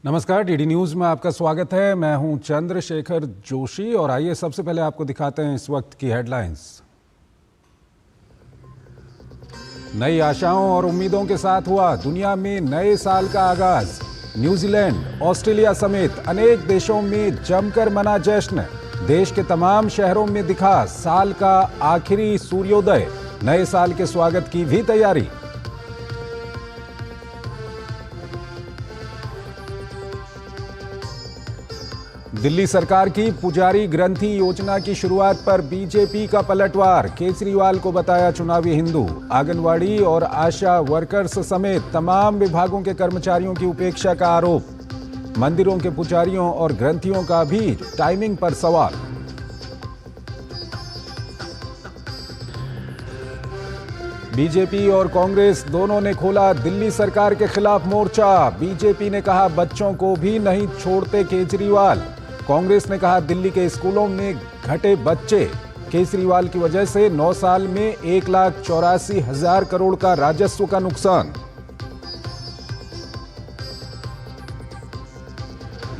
नमस्कार, DD news में आपका स्वागत है। मैं हूं चंद्रशेखर जोशी और आइए सबसे पहले आपको दिखाते हैं इस वक्त की हेडलाइंस। नई आशाओं और उम्मीदों के साथ हुआ दुनिया में नए साल का आगाज। न्यूजीलैंड, ऑस्ट्रेलिया समेत अनेक देशों में जमकर मना जश्न। देश के तमाम शहरों में दिखा साल का आखिरी सूर्योदय। नए साल के स्वागत की भी तैयारी। दिल्ली सरकार की पुजारी ग्रंथि योजना की शुरुआत पर बीजेपी का पलटवार। केजरीवाल को बताया चुनावी हिंदू। आंगनवाड़ी और आशा वर्कर्स समेत तमाम विभागों के कर्मचारियों की उपेक्षा का आरोप। मंदिरों के पुजारियों और ग्रंथियों का भी टाइमिंग पर सवाल। बीजेपी और कांग्रेस दोनों ने खोला दिल्ली सरकार के खिलाफ मोर्चा। बीजेपी ने कहा बच्चों को भी नहीं छोड़ते केजरीवाल। कांग्रेस ने कहा दिल्ली के स्कूलों में घटे बच्चे। केजरीवाल की वजह से 9 साल में 1,84,000 करोड़ का राजस्व का नुकसान।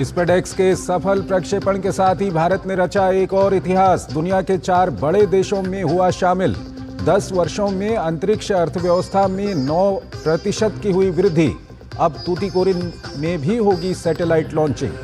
स्पेडेक्स के सफल प्रक्षेपण के साथ ही भारत ने रचा एक और इतिहास। दुनिया के 4 बड़े देशों में हुआ शामिल। 10 वर्षों में अंतरिक्ष अर्थव्यवस्था में 9% की हुई वृद्धि। अब तूतीकोरिन में भी होगी सैटेलाइट लॉन्चिंग।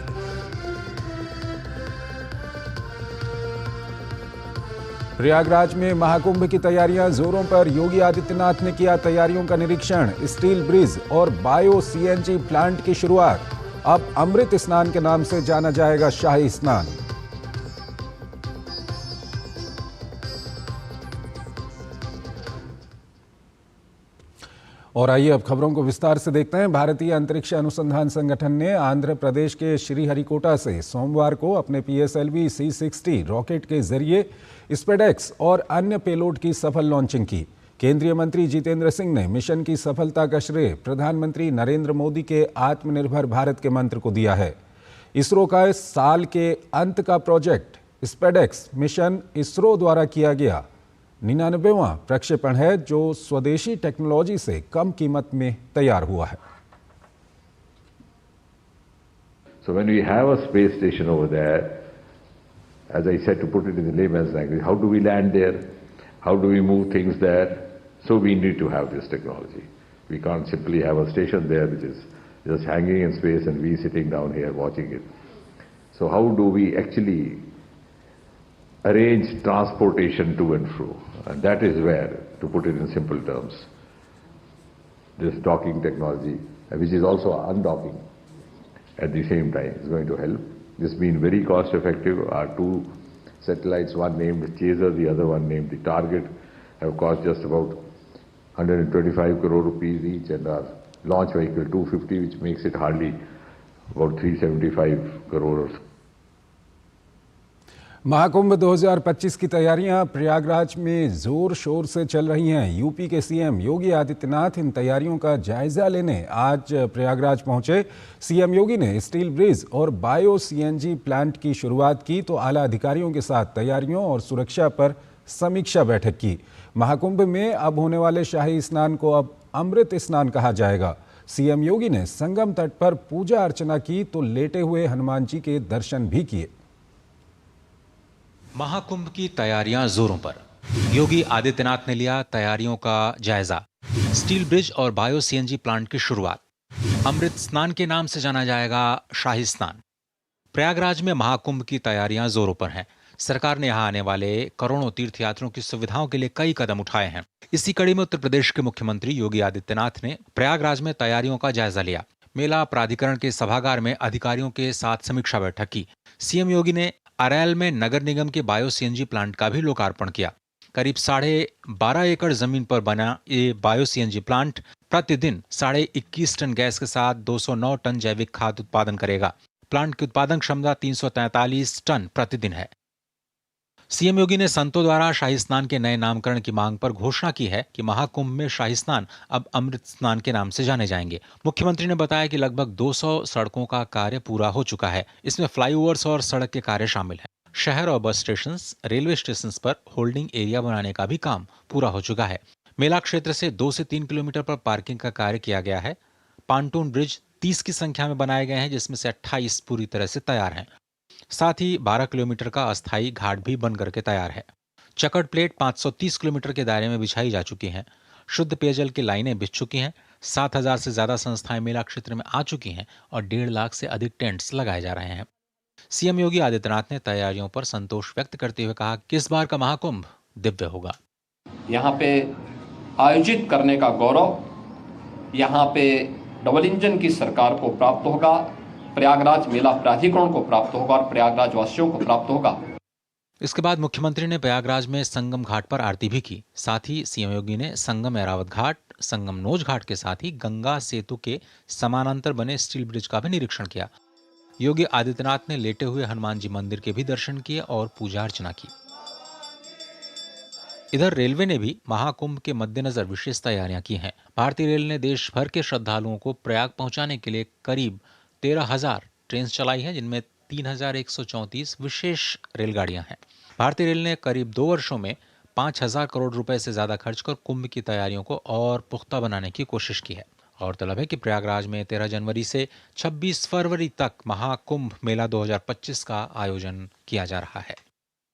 प्रयागराज में महाकुंभ की तैयारियां जोरों पर। योगी आदित्यनाथ ने किया तैयारियों का निरीक्षण। स्टील ब्रिज और बायो सीएनजी प्लांट की शुरुआत। अब अमृत स्नान के नाम से जाना जाएगा शाही स्नान। और आइए अब खबरों को विस्तार से देखते हैं। भारतीय अंतरिक्ष अनुसंधान संगठन ने आंध्र प्रदेश के श्रीहरिकोटा से सोमवार को अपने PSLV C60 रॉकेट के जरिए स्पेडेक्स और अन्य पेलोड की सफल लॉन्चिंग की। केंद्रीय मंत्री जितेंद्र सिंह ने मिशन की सफलता का श्रेय प्रधानमंत्री नरेंद्र मोदी के आत्मनिर्भर भारत के मंत्र को दिया है। इसरो का इस साल के अंत का प्रोजेक्ट स्पेडेक्स मिशन इसरो द्वारा किया गया 99वां प्रक्षेपण है जो स्वदेशी टेक्नोलॉजी से कम कीमत में तैयार हुआ है। So when we have a space station over there, as I said, to put it in the layman's language, how do we land there? How do we move things there? So we need to have this technology. We can't simply have a station there which is just hanging in space and we sitting down here watching it. So how do we actually arrange transportation to and fro? And that is where, to put it in simple terms, this docking technology, which is also undocking at the same time, is going to help. This has been very cost effective. Our 2 satellites, one named Chaser, the other one named the Target, have cost just about 125 crore rupees each, and our launch vehicle 250, which makes it hardly about 375 crore. Mahakumbh 2025 की तैयारियां प्रयागराज में जोर शोर से चल रही हैं। UP के सीएम योगी आदित्यनाथ इन तैयारियों का जायजा लेने आज प्रयागराज पहुंचे। सीएम योगी ने स्टील ब्रिज और बायो सीएनजी प्लांट की शुरुआत की तो आला अधिकारियों के साथ तैयारियों और सुरक्षा पर समीक्षा बैठक की। महाकुंभ में अब होने वाले शाही स्नान को अब अमृत स्नान कहा जाएगा। सीएम योगी ने संगम तट पर पूजा अर्चना की तो लेटे हुए हनुमान जी के दर्शन भी किए। महाकुंभ की तैयारियां जोरों पर। योगी आदित्यनाथ ने लिया तैयारियों का जायजा। स्टील ब्रिज और बायो सीएनजी प्लांट की शुरुआत। अमृत स्नान के नाम से जाना जाएगा शाही स्नान। प्रयागराज में महाकुंभ की तैयारियां जोरों पर हैं। सरकार ने यहां आने वाले करोड़ों तीर्थयात्रियों की सुविधाओं के लिए कई कदम उठाए हैं। इसी कड़ी में उत्तर प्रदेश के मुख्यमंत्री योगी आदित्यनाथ ने प्रयागराज में तैयारियों का जायजा लिया। मेला प्राधिकरण के सभागार में अधिकारियों के साथ समीक्षा बैठक की। सीएम योगी ने अरैल में नगर निगम के बायो सीएनजी प्लांट का भी लोकार्पण किया। करीब 12.5 एकड़ जमीन पर बना ये बायो सीएनजी प्लांट प्रतिदिन 21.5 टन गैस के साथ 209 टन जैविक खाद उत्पादन करेगा। प्लांट की उत्पादन क्षमता 343 टन प्रतिदिन है। सीएम योगी ने संतों द्वारा शाही स्नान के नए नामकरण की मांग पर घोषणा की है कि महाकुंभ में शाही स्नान अब अमृत स्नान के नाम से जाने जाएंगे। मुख्यमंत्री ने बताया कि लगभग 200 सड़कों का कार्य पूरा हो चुका है। इसमें फ्लाईओवर्स और सड़क के कार्य शामिल हैं। शहर और बस स्टेशन, रेलवे स्टेशन पर होल्डिंग एरिया बनाने का भी काम पूरा हो चुका है। मेला क्षेत्र से 2 से 3 किलोमीटर पर पार्किंग का कार्य किया गया है। पांटून ब्रिज 30 की संख्या में बनाए गए हैं, जिसमें से 28 पूरी तरह से तैयार हैं। साथ ही 12 किलोमीटर का अस्थायी घाट भी बन करके तैयार है। चकड़ प्लेट 530 किलोमीटर के दायरे में बिछाई जा चुकी हैं। शुद्ध पेयजल की लाइनें बिछ चुकी हैं। 7,000 से ज्यादा संस्थाएं मेला क्षेत्र में आ चुकी हैं और 1.5 लाख से अधिक टेंट्स लगाए जा रहे हैं। सीएम योगी आदित्यनाथ ने तैयारियों पर संतोष व्यक्त करते हुए कहा कि इस बार का महाकुंभ दिव्य होगा। यहाँ पे आयोजित करने का गौरव यहाँ पे डबल इंजन की सरकार को प्राप्त होगा, प्रयागराज मेला प्राधिकरण को प्राप्त होगा और प्रयागराज वासियों को प्राप्त होगा। इसके बाद मुख्यमंत्री ने प्रयागराज में संगम घाट पर आरती भी की। साथ ही सीएम योगी ने संगम ऐरावत घाट, संगम नोज घाट के साथ ही गंगा सेतु के समानांतर बने स्टील ब्रिज का भी निरीक्षण किया। योगी आदित्यनाथ ने लेटे हुए हनुमान जी मंदिर के भी दर्शन किए और पूजा अर्चना की। इधर रेलवे ने भी महाकुंभ के मद्देनजर विशेष तैयारियां की हैं। भारतीय रेल ने देश भर के श्रद्धालुओं को प्रयाग पहुंचाने के लिए करीब 13,000 ट्रेन चलाई हैं, जिनमें 3,134 विशेष रेलगाड़ियां हैं। भारतीय रेल ने करीब 2 वर्षों में 5,000 करोड़ रुपए से ज्यादा खर्च कर कुंभ की तैयारियों को और पुख्ता बनाने की कोशिश की है। गौरतलब है कि प्रयागराज में 13 जनवरी से 26 फरवरी तक महाकुंभ मेला 2025 का आयोजन किया जा रहा है।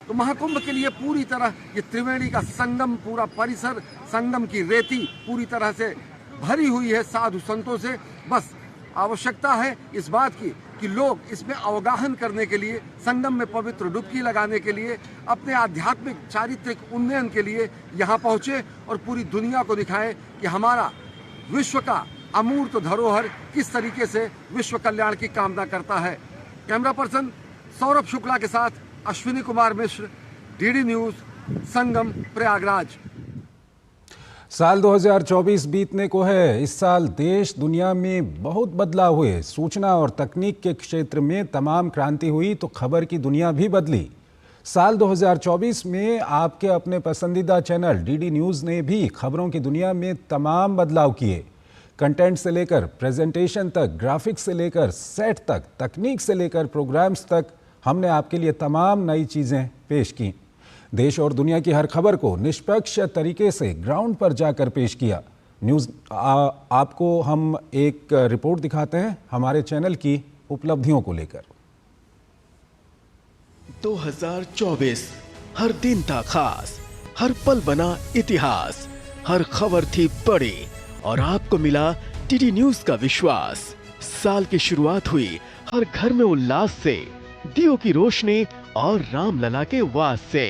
तो महाकुंभ के लिए पूरी तरह ये त्रिवेणी का संगम, पूरा परिसर, संगम की रेती पूरी तरह से भरी हुई है साधु संतों से। बस आवश्यकता है इस बात की कि लोग इसमें अवगाहन करने के लिए, संगम में पवित्र डुबकी लगाने के लिए, अपने आध्यात्मिक चारित्रिक उन्नयन के लिए यहाँ पहुँचे और पूरी दुनिया को दिखाएं कि हमारा विश्व का अमूर्त धरोहर किस तरीके से विश्व कल्याण की कामना करता है। कैमरा पर्सन सौरभ शुक्ला के साथ अश्विनी कुमार मिश्र, डीडी न्यूज, संगम, प्रयागराज। साल 2024 बीतने को है। इस साल देश दुनिया में बहुत बदलाव हुए। सूचना और तकनीक के क्षेत्र में तमाम क्रांति हुई तो खबर की दुनिया भी बदली। साल 2024 में आपके अपने पसंदीदा चैनल डीडी न्यूज़ ने भी खबरों की दुनिया में तमाम बदलाव किए। कंटेंट से लेकर प्रेजेंटेशन तक, ग्राफिक्स से लेकर सेट तक, तकनीक से लेकर प्रोग्राम्स तक, हमने आपके लिए तमाम नई चीज़ें पेश की। देश और दुनिया की हर खबर को निष्पक्ष तरीके से ग्राउंड पर जाकर पेश किया। आपको हम एक रिपोर्ट दिखाते हैं हमारे चैनल की उपलब्धियों को लेकर। 2024 हर दिन था खास, हर पल बना इतिहास, हर खबर थी बड़ी और आपको मिला डीडी न्यूज का विश्वास। साल की शुरुआत हुई हर घर में उल्लास से, दियों की रोशनी और राम लला के वास से।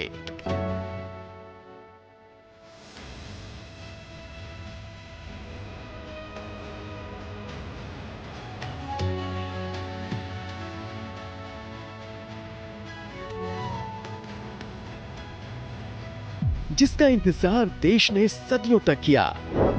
जिसका इंतजार देश ने सदियों तक किया,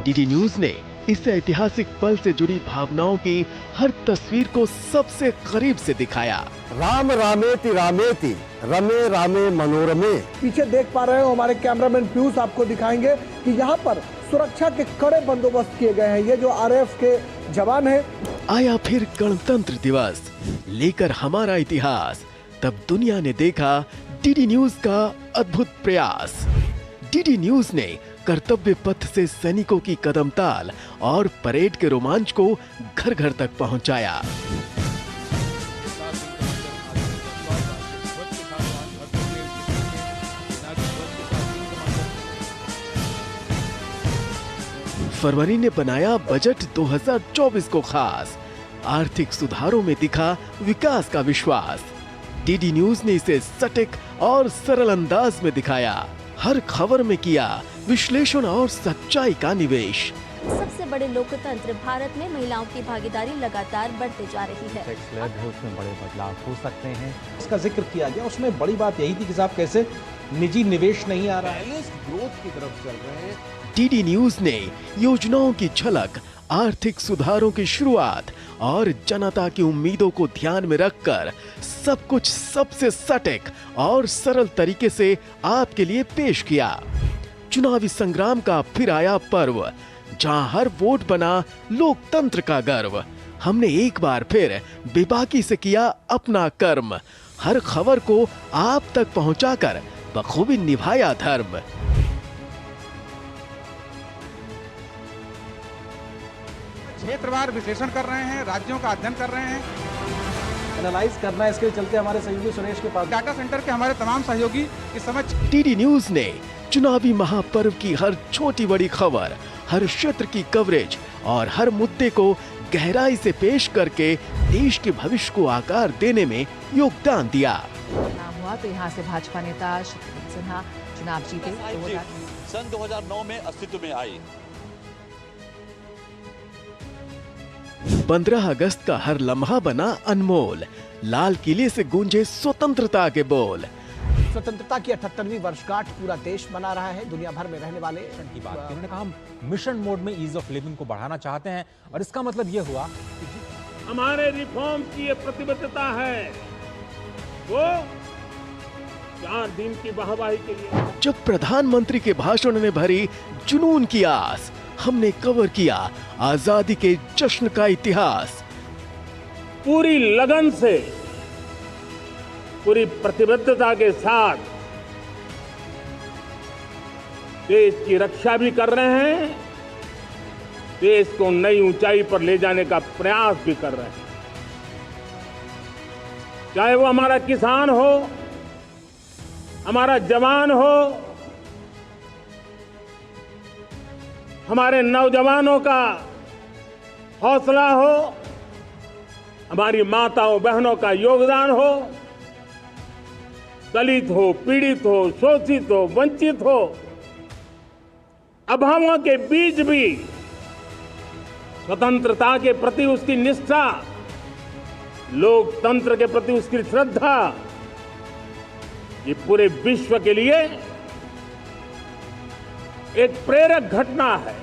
डीडी न्यूज ने इस ऐतिहासिक पल से जुड़ी भावनाओं की हर तस्वीर को सबसे करीब से दिखाया। राम रामेति रामेति रमे रामे मनोरमे। पीछे देख पा रहे हो हमारे कैमरामैन पीयूष आपको दिखाएंगे कि यहाँ पर सुरक्षा के कड़े बंदोबस्त किए गए हैं। ये जो आरएएफ के जवान हैं। आया फिर गणतंत्र दिवस लेकर हमारा इतिहास। तब दुनिया ने देखा डीडी न्यूज का अद्भुत प्रयास। डीडी न्यूज ने कर्तव्य पथ से सैनिकों की कदमताल और परेड के रोमांच को घर घर तक पहुंचाया। फरवरी ने बनाया बजट 2024 को खास। आर्थिक सुधारों में दिखा विकास का विश्वास। डीडी न्यूज ने इसे सटीक और सरल अंदाज में दिखाया। हर खबर में किया विश्लेषण और सच्चाई का निवेश। सबसे बड़े लोकतंत्र भारत में महिलाओं की भागीदारी लगातार बढ़ते जा रही है। उसमें बड़े बदलाव हो सकते हैं, इसका जिक्र किया गया। उसमें बड़ी बात यही थी कि साहब कैसे निजी निवेश नहीं आ रहा है, ग्रोथ की तरफ चल रहे हैं। डीडी न्यूज ने योजनाओं की झलक, आर्थिक सुधारों की शुरुआत और जनता की उम्मीदों को ध्यान में रखकर सब कुछ सबसे सटीक और सरल तरीके से आपके लिए पेश किया। चुनावी संग्राम का फिर आया पर्व, जहां हर वोट बना लोकतंत्र का गर्व। हमने एक बार फिर बेबाकी से किया अपना कर्म। हर खबर को आप तक पहुंचाकर बखूबी निभाया धर्म। क्षेत्रवार विश्लेषण कर रहे हैं, राज्यों का अध्ययन कर रहे हैं, एनालाइज करना है। इसके चलते हमारे सहयोगी सुरेश के पास डाटा सेंटर के हमारे तमाम सहयोगी इस समय डीडी न्यूज ने चुनावी महापर्व की हर छोटी बड़ी खबर, हर क्षेत्र की कवरेज और हर मुद्दे को गहराई से पेश करके देश के भविष्य को आकार देने में योगदान दिया। नाम हुआ तो यहाँ से भाजपा नेता शत्रुघ्न सिन्हा चुनाव जीते। सन 2009 में अस्तित्व में आई। 15 अगस्त का हर लम्हा बना अनमोल, लाल किले से गूंजे स्वतंत्रता के बोल। स्वतंत्रता की 78वीं वर्षगांठ पूरा देश मना रहा है। दुनिया भर में रहने वाले की बात की। उन्होंने कहा हम मिशन मोड में ईज ऑफ लिविंग को बढ़ाना चाहते हैं और इसका मतलब ये हुआ कि हमारे रिफॉर्म की ये प्रतिबद्धता है, वो 4 दिन की वाहवाही के लिए। जब प्रधानमंत्री के भाषण ने भरी जुनून की आस, हमने कवर किया आजादी के जश्न का इतिहास। पूरी लगन से, पूरी प्रतिबद्धता के साथ देश की रक्षा भी कर रहे हैं, देश को नई ऊंचाई पर ले जाने का प्रयास भी कर रहे हैं। चाहे वो हमारा किसान हो, हमारा जवान हो, हमारे नौजवानों का हौसला हो, हमारी माताओं बहनों का योगदान हो, दलित हो, पीड़ित हो, शोषित हो, वंचित हो, अभावों के बीच भी स्वतंत्रता के प्रति उसकी निष्ठा, लोकतंत्र के प्रति उसकी श्रद्धा, ये पूरे विश्व के लिए एक प्रेरक घटना है।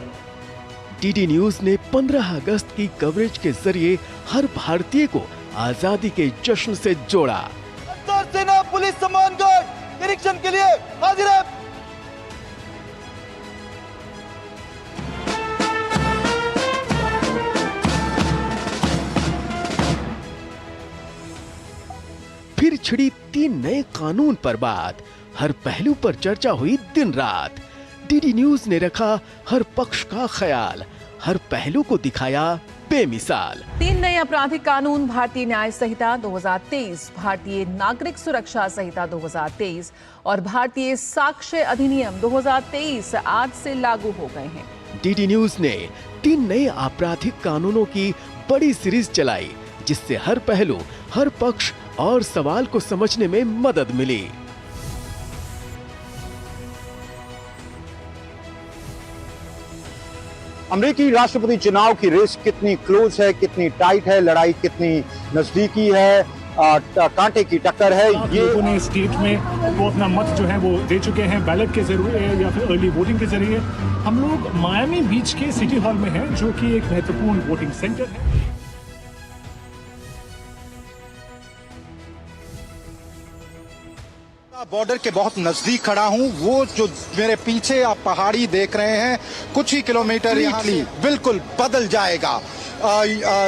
डीडी न्यूज ने 15 अगस्त की कवरेज के जरिए हर भारतीय को आजादी के जश्न से जोड़ा। सेना पुलिस सम्मान गार्ड निरीक्षण के लिए हाजिर है। फिर छिड़ी 3 नए कानून पर बात, हर पहलू पर चर्चा हुई दिन रात। डीडी न्यूज ने रखा हर पक्ष का ख्याल, हर पहलू को दिखाया बेमिसाल। 3 नए आपराधिक कानून, भारतीय न्याय संहिता 2023, भारतीय नागरिक सुरक्षा संहिता 2023 और भारतीय साक्ष्य अधिनियम 2023 आज से लागू हो गए हैं। डीडी न्यूज ने 3 नए आपराधिक कानूनों की बड़ी सीरीज चलाई, जिससे हर पहलू, हर पक्ष और सवाल को समझने में मदद मिली। अमेरिकी राष्ट्रपति चुनाव की रेस कितनी क्लोज है, कितनी टाइट है, लड़ाई कितनी नजदीकी है, कांटे की टक्कर है। ये लोगों ने स्टेट में वो अपना मत जो है वो दे चुके हैं बैलेट के जरिए या फिर अर्ली वोटिंग के जरिए। हम लोग मायामी बीच के सिटी हॉल में हैं, जो कि एक महत्वपूर्ण वोटिंग सेंटर है। बॉर्डर के बहुत नजदीक खड़ा हूं। वो जो मेरे पीछे आप पहाड़ी देख रहे हैं, कुछ ही किलोमीटर यहाँ बिल्कुल बदल जाएगा।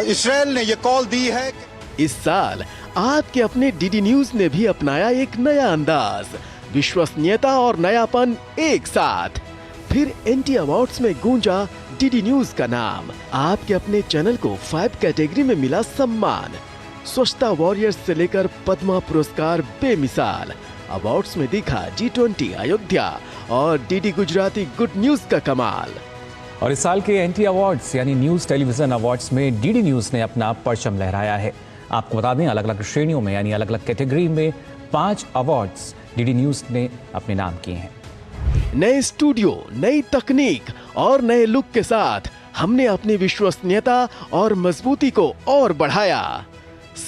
इस्राएल ने ये कॉल दी है। इस साल आपके अपने डीडी न्यूज ने भी अपनाया एक नया अंदाज, विश्वसनीयता और नयापन एक साथ। फिर एनटी अवार्ड्स में गूंजा डीडी न्यूज का नाम। आपके अपने चैनल को 5 कैटेगरी में मिला सम्मान। स्वच्छता वॉरियर्स से लेकर पद्मा पुरस्कार बेमिसाल। अवार्ड्स में दिखा G20 अयोध्या और डीडी गुजराती गुड न्यूज का कमाल। और इस साल के एनटी अवार्ड्स यानी न्यूज टेलीविजन अवार्ड्स में डीडी न्यूज ने अपना परचम लहराया है। आपको बता दें, अलग अलग श्रेणियों में यानी अलग अलग कैटेगरी में 5 अवार्ड्स डीडी न्यूज ने अपने नाम किए हैं। नए स्टूडियो, नई तकनीक और नए लुक के साथ हमने अपनी विश्वसनीयता और मजबूती को और बढ़ाया।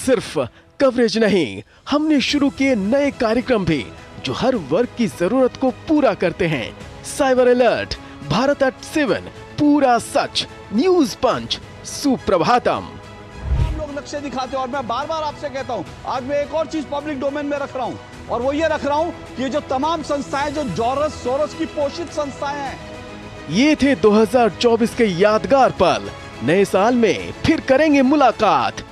सिर्फ कवरेज नहीं, हमने शुरू किए नए कार्यक्रम भी जो हर वर्ग की जरूरत को पूरा करते हैं। साइबर अलर्ट, भारत at 7, पूरा सच, न्यूज पंच, सुप्रभातम। हम लोग नक्शे दिखाते हैं और मैं बार बार आपसे कहता हूं, आज मैं एक और चीज पब्लिक डोमेन में रख रहा हूं और वो ये रख रहा हूं कि ये जो तमाम संस्थाएं जो जॉर्ज सोरोस की पोषित संस्थाएं हैं। ये थे 2024 के यादगार पल। नए साल में फिर करेंगे मुलाकात।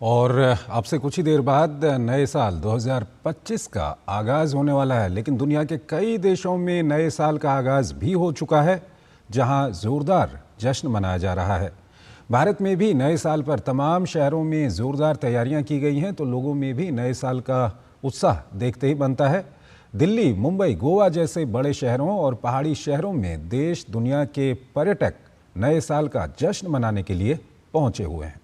और आपसे कुछ ही देर बाद नए साल 2025 का आगाज होने वाला है, लेकिन दुनिया के कई देशों में नए साल का आगाज भी हो चुका है। जहां जोरदार जश्न मनाया जा रहा है। भारत में भी नए साल पर तमाम शहरों में जोरदार तैयारियां की गई हैं, तो लोगों में भी नए साल का उत्साह देखते ही बनता है। दिल्ली, मुंबई, गोवा जैसे बड़े शहरों और पहाड़ी शहरों में देश दुनिया के पर्यटक नए साल का जश्न मनाने के लिए पहुंचे हुए हैं।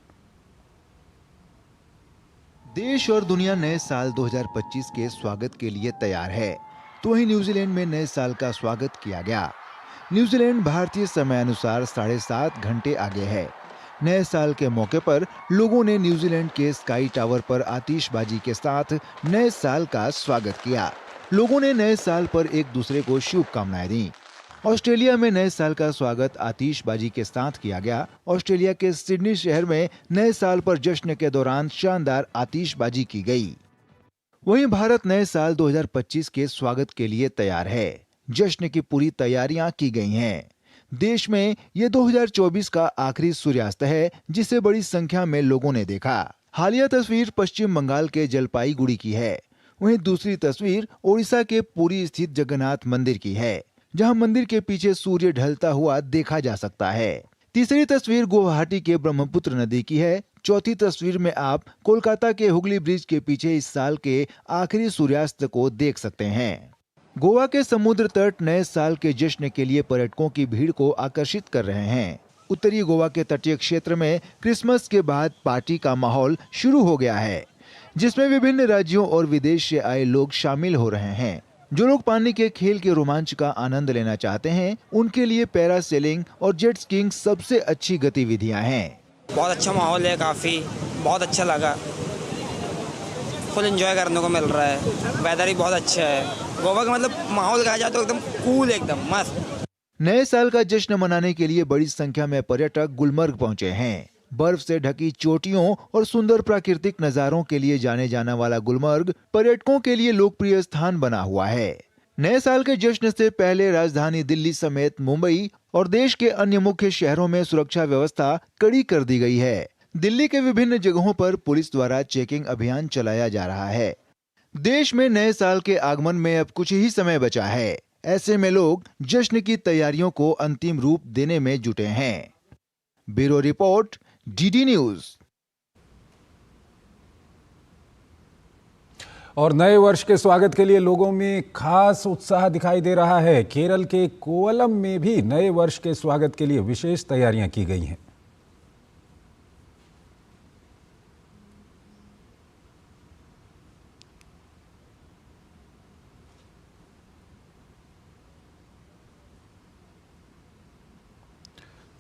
देश और दुनिया नए साल 2025 के स्वागत के लिए तैयार है, तो वहीं न्यूजीलैंड में नए साल का स्वागत किया गया। न्यूजीलैंड भारतीय समय अनुसार 7.5 घंटे आगे है। नए साल के मौके पर लोगों ने न्यूजीलैंड के स्काई टावर पर आतिशबाजी के साथ नए साल का स्वागत किया। लोगों ने नए साल पर एक दूसरे को शुभकामनाएं दी। ऑस्ट्रेलिया में नए साल का स्वागत आतिशबाजी के साथ किया गया। ऑस्ट्रेलिया के सिडनी शहर में नए साल पर जश्न के दौरान शानदार आतिशबाजी की गई। वहीं भारत नए साल 2025 के स्वागत के लिए तैयार है। जश्न की पूरी तैयारियां की गई हैं। देश में ये 2024 का आखिरी सूर्यास्त है, जिसे बड़ी संख्या में लोगों ने देखा। हालिया तस्वीर पश्चिम बंगाल के जलपाईगुड़ी की है। वहीं दूसरी तस्वीर ओडिशा के पुरी स्थित जगन्नाथ मंदिर की है, जहां मंदिर के पीछे सूर्य ढलता हुआ देखा जा सकता है। तीसरी तस्वीर गुवाहाटी के ब्रह्मपुत्र नदी की है। चौथी तस्वीर में आप कोलकाता के हुगली ब्रिज के पीछे इस साल के आखिरी सूर्यास्त को देख सकते हैं। गोवा के समुद्र तट नए साल के जश्न के लिए पर्यटकों की भीड़ को आकर्षित कर रहे हैं। उत्तरी गोवा के तटीय क्षेत्र में क्रिसमस के बाद पार्टी का माहौल शुरू हो गया है, जिसमें विभिन्न राज्यों और विदेश से आए लोग शामिल हो रहे हैं। जो लोग पानी के खेल के रोमांच का आनंद लेना चाहते हैं, उनके लिए पैरासेलिंग और जेट स्कीइंग सबसे अच्छी गतिविधियां हैं। बहुत अच्छा माहौल है, काफी बहुत अच्छा लगा। फुल एंजॉय करने को मिल रहा है। वेदर ही बहुत अच्छा है। गोवा का मतलब माहौल कहा जाए तो एकदम कूल, एकदम मस्त। नए साल का जश्न मनाने के लिए बड़ी संख्या में पर्यटक गुलमर्ग पहुंचे हैं। बर्फ से ढकी चोटियों और सुंदर प्राकृतिक नजारों के लिए जाने जाने वाला गुलमर्ग पर्यटकों के लिए लोकप्रिय स्थान बना हुआ है। नए साल के जश्न से पहले राजधानी दिल्ली समेत मुंबई और देश के अन्य मुख्य शहरों में सुरक्षा व्यवस्था कड़ी कर दी गई है। दिल्ली के विभिन्न जगहों पर पुलिस द्वारा चेकिंग अभियान चलाया जा रहा है। देश में नए साल के आगमन में अब कुछ ही समय बचा है। ऐसे में लोग जश्न की तैयारियों को अंतिम रूप देने में जुटे हैं। Bureau report, DD news. और नए वर्ष के स्वागत के लिए लोगों में खास उत्साह दिखाई दे रहा है। केरल के कोवलम में भी नए वर्ष के स्वागत के लिए विशेष तैयारियां की गई हैं।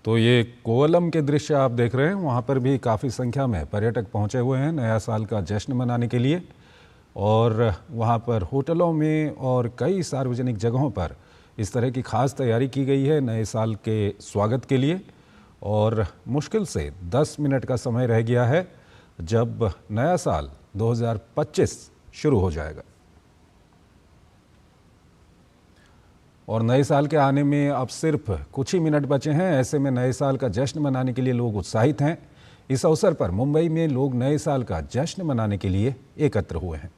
तो ये कोवलम के दृश्य आप देख रहे हैं, वहाँ पर भी काफ़ी संख्या में पर्यटक पहुँचे हुए हैं नया साल का जश्न मनाने के लिए। और वहाँ पर होटलों में और कई सार्वजनिक जगहों पर इस तरह की खास तैयारी की गई है नए साल के स्वागत के लिए। और मुश्किल से 10 मिनट का समय रह गया है जब नया साल 2025 शुरू हो जाएगा। और नए साल के आने में अब सिर्फ कुछ ही मिनट बचे हैं। ऐसे में नए साल का जश्न मनाने के लिए लोग उत्साहित हैं। इस अवसर पर मुंबई में लोग नए साल का जश्न मनाने के लिए एकत्र हुए हैं।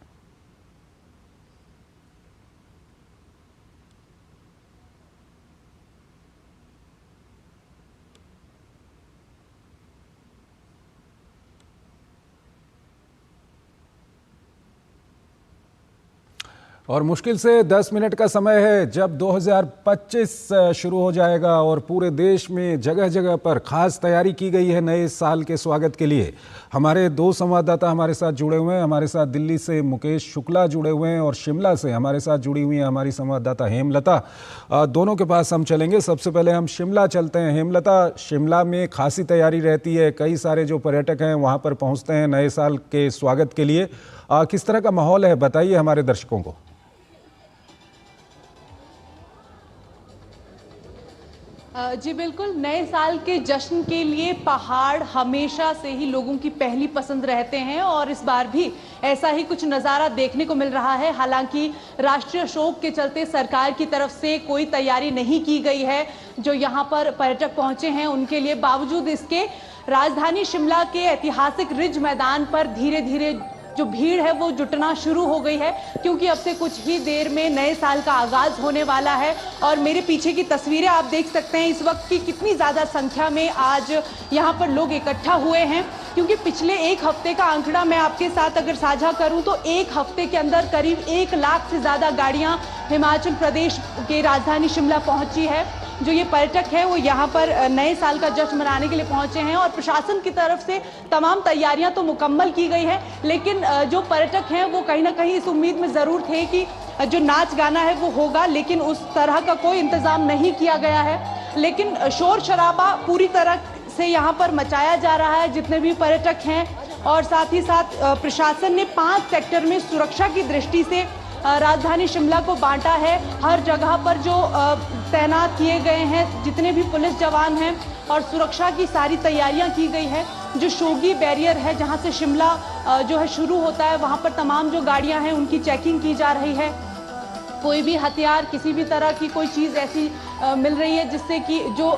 और मुश्किल से 10 मिनट का समय है जब 2025 शुरू हो जाएगा और पूरे देश में जगह जगह पर खास तैयारी की गई है नए साल के स्वागत के लिए। हमारे दो संवाददाता हमारे साथ जुड़े हुए हैं। हमारे साथ दिल्ली से मुकेश शुक्ला जुड़े हुए हैं और शिमला से हमारे साथ जुड़ी हुई हैं हमारी संवाददाता हेमलता। दोनों के पास हम चलेंगे। सबसे पहले हम शिमला चलते हैं। हेमलता, शिमला में खासी तैयारी रहती है, कई सारे जो पर्यटक हैं वहाँ पर पहुँचते हैं नए साल के स्वागत के लिए। किस तरह का माहौल है, बताइए हमारे दर्शकों को। जी बिल्कुल, नए साल के जश्न के लिए पहाड़ हमेशा से ही लोगों की पहली पसंद रहते हैं और इस बार भी ऐसा ही कुछ नज़ारा देखने को मिल रहा है। हालांकि राष्ट्रीय शोक के चलते सरकार की तरफ से कोई तैयारी नहीं की गई है जो यहाँ पर पर्यटक पहुँचे हैं उनके लिए। बावजूद इसके राजधानी शिमला के ऐतिहासिक रिज मैदान पर धीरे धीरे जो भीड़ है वो जुटना शुरू हो गई है, क्योंकि अब से कुछ ही देर में नए साल का आगाज होने वाला है। और मेरे पीछे की तस्वीरें आप देख सकते हैं इस वक्त की कितनी ज़्यादा संख्या में आज यहाँ पर लोग इकट्ठा हुए हैं, क्योंकि पिछले एक हफ्ते का आंकड़ा मैं आपके साथ अगर साझा करूं तो एक हफ्ते के अंदर करीब 1 लाख से ज़्यादा गाड़ियां हिमाचल प्रदेश के राजधानी शिमला पहुंची है। जो ये पर्यटक है वो यहाँ पर नए साल का जश्न मनाने के लिए पहुंचे हैं और प्रशासन की तरफ से तमाम तैयारियां तो मुकम्मल की गई है, लेकिन जो पर्यटक हैं वो कहीं ना कहीं इस उम्मीद में ज़रूर थे कि जो नाच गाना है वो होगा, लेकिन उस तरह का कोई इंतज़ाम नहीं किया गया है। लेकिन शोर शराबा पूरी तरह से यहाँ पर मचाया जा रहा है जितने भी पर्यटक हैं, और साथ ही साथ प्रशासन ने 5 सेक्टर में सुरक्षा की दृष्टि से राजधानी शिमला को बांटा है। हर जगह पर जो तैनात किए गए हैं जितने भी पुलिस जवान हैं और सुरक्षा की सारी तैयारियां की गई है। जो शोगी बैरियर है जहां से शिमला जो है शुरू होता है, वहां पर तमाम जो गाड़ियां हैं उनकी चेकिंग की जा रही है। कोई भी हथियार, किसी भी तरह की कोई चीज़ ऐसी मिल रही है जिससे कि जो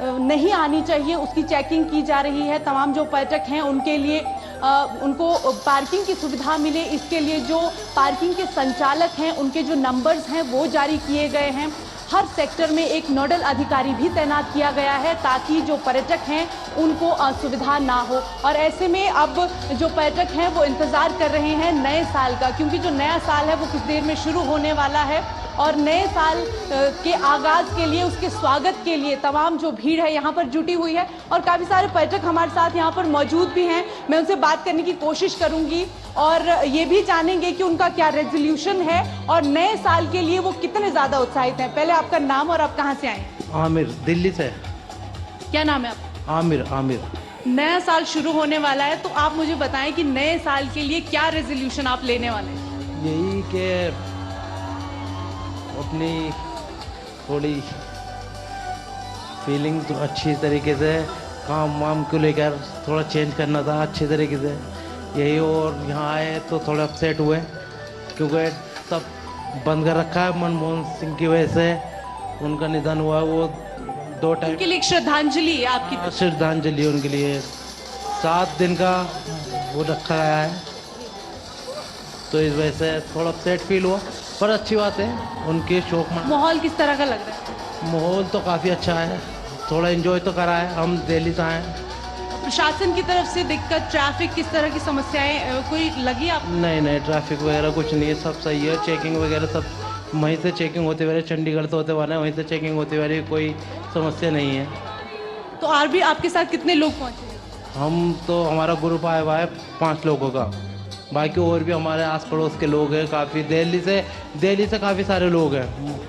नहीं आनी चाहिए उसकी चेकिंग की जा रही है। तमाम जो पर्यटक हैं उनके लिए उनको पार्किंग की सुविधा मिले, इसके लिए जो पार्किंग के संचालक हैं उनके जो नंबर्स हैं वो जारी किए गए हैं। हर सेक्टर में एक नोडल अधिकारी भी तैनात किया गया है ताकि जो पर्यटक हैं उनको असुविधा ना हो। और ऐसे में अब जो पर्यटक हैं वो इंतज़ार कर रहे हैं नए साल का, क्योंकि जो नया साल है वो कुछ देर में शुरू होने वाला है और नए साल के आगाज़ के लिए, उसके स्वागत के लिए तमाम जो भीड़ है यहाँ पर जुटी हुई है। और काफ़ी सारे पर्यटक हमारे साथ यहाँ पर मौजूद भी हैं, मैं उनसे बात करने की कोशिश करूँगी और ये भी जानेंगे कि उनका क्या रेजोल्यूशन है और नए साल के लिए वो कितने ज़्यादा उत्साहित हैं। पहले आपका नाम और आप कहाँ से आए? आमिर, दिल्ली से। क्या नाम है आपका? आमिर। नया साल शुरू होने वाला है, तो आप मुझे बताएं कि नए साल के लिए क्या रेजोल्यूशन आप लेने वाले हैं? यही कि अपनी थोड़ी फीलिंग तो अच्छी तरीके से काम वाम को लेकर थोड़ा चेंज करना था अच्छे तरीके से यही। और यहाँ आए तो थोड़ा अपसेट हुए क्योंकि सब बंद कर रखा है मनमोहन सिंह की वजह से। उनका निधन हुआ, वो 2 टाइम उनके लिए एक श्रद्धांजलि है आपकी? श्रद्धांजलि उनके लिए 7 दिन का वो रखा गया है, तो इस वजह से थोड़ा अपसेट फील हुआ। पर अच्छी बात है उनके शौक में। माहौल किस तरह का लग रहा है? माहौल तो काफ़ी अच्छा है, थोड़ा एंजॉय तो करा है। हम दिल्ली से आए हैं। प्रशासन की तरफ से दिक्कत, ट्रैफिक, किस तरह की समस्याएं कोई लगी आप? नहीं, ट्रैफिक वगैरह कुछ नहीं है, सब सही है। चेकिंग वगैरह सब वहीं से चेकिंग होते हुए, चंडीगढ़ से होते हुए वहीं से चेकिंग होते हुए, कोई समस्या नहीं है। तो और भी आपके साथ कितने लोग पहुँचे? हम तो हमारा ग्रुप आया हुआ है 5 लोगों का, बाकी और भी हमारे आस पड़ोस के लोग हैं काफ़ी। दिल्ली से काफ़ी सारे लोग हैं।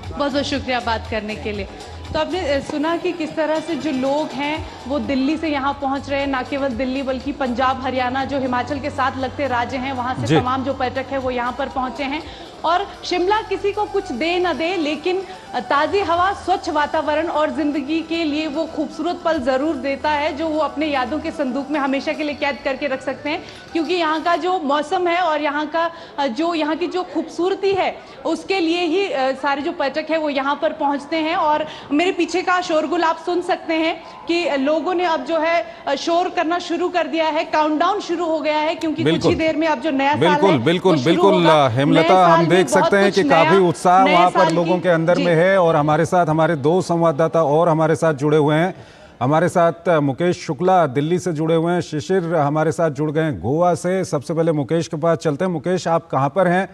बहुत बहुत शुक्रिया बात करने के लिए। तो आपने सुना कि किस तरह से जो लोग हैं वो दिल्ली से यहाँ पहुँच रहे हैं, ना केवल दिल्ली बल्कि पंजाब, हरियाणा जो हिमाचल के साथ लगते राज्य हैं वहाँ से तमाम जो पर्यटक हैं वो यहाँ पर पहुँचे हैं। और शिमला किसी को कुछ दे न दे, लेकिन ताज़ी हवा, स्वच्छ वातावरण और ज़िंदगी के लिए वो खूबसूरत पल ज़रूर देता है जो वो अपने यादों के संदूक में हमेशा के लिए कैद करके रख सकते हैं। क्योंकि यहाँ का जो मौसम है और यहाँ की जो खूबसूरती है उसके लिए ही सारे जो पर्यटक हैं वो यहाँ पर पहुँचते हैं। और मेरे पीछे का शोरगुल आप सुन सकते हैं कि लोगों ने अब जो है शोर करना शुरू कर दिया है, काउंटडाउन शुरू हो गया है, क्योंकि कुछ ही देर में अब जो नया साल है बिल्कुल हेमलता, हम देख सकते हैं कि काफी उत्साह वहां पर लोगों के अंदर में है। और हमारे साथ हमारे 2 संवाददाता और हमारे साथ जुड़े हुए हैं। हमारे साथ मुकेश शुक्ला दिल्ली से जुड़े हुए हैं, शिशिर हमारे साथ जुड़ गए हैं गोवा से। सबसे पहले मुकेश के पास चलते हैं। मुकेश, आप कहां पर हैं?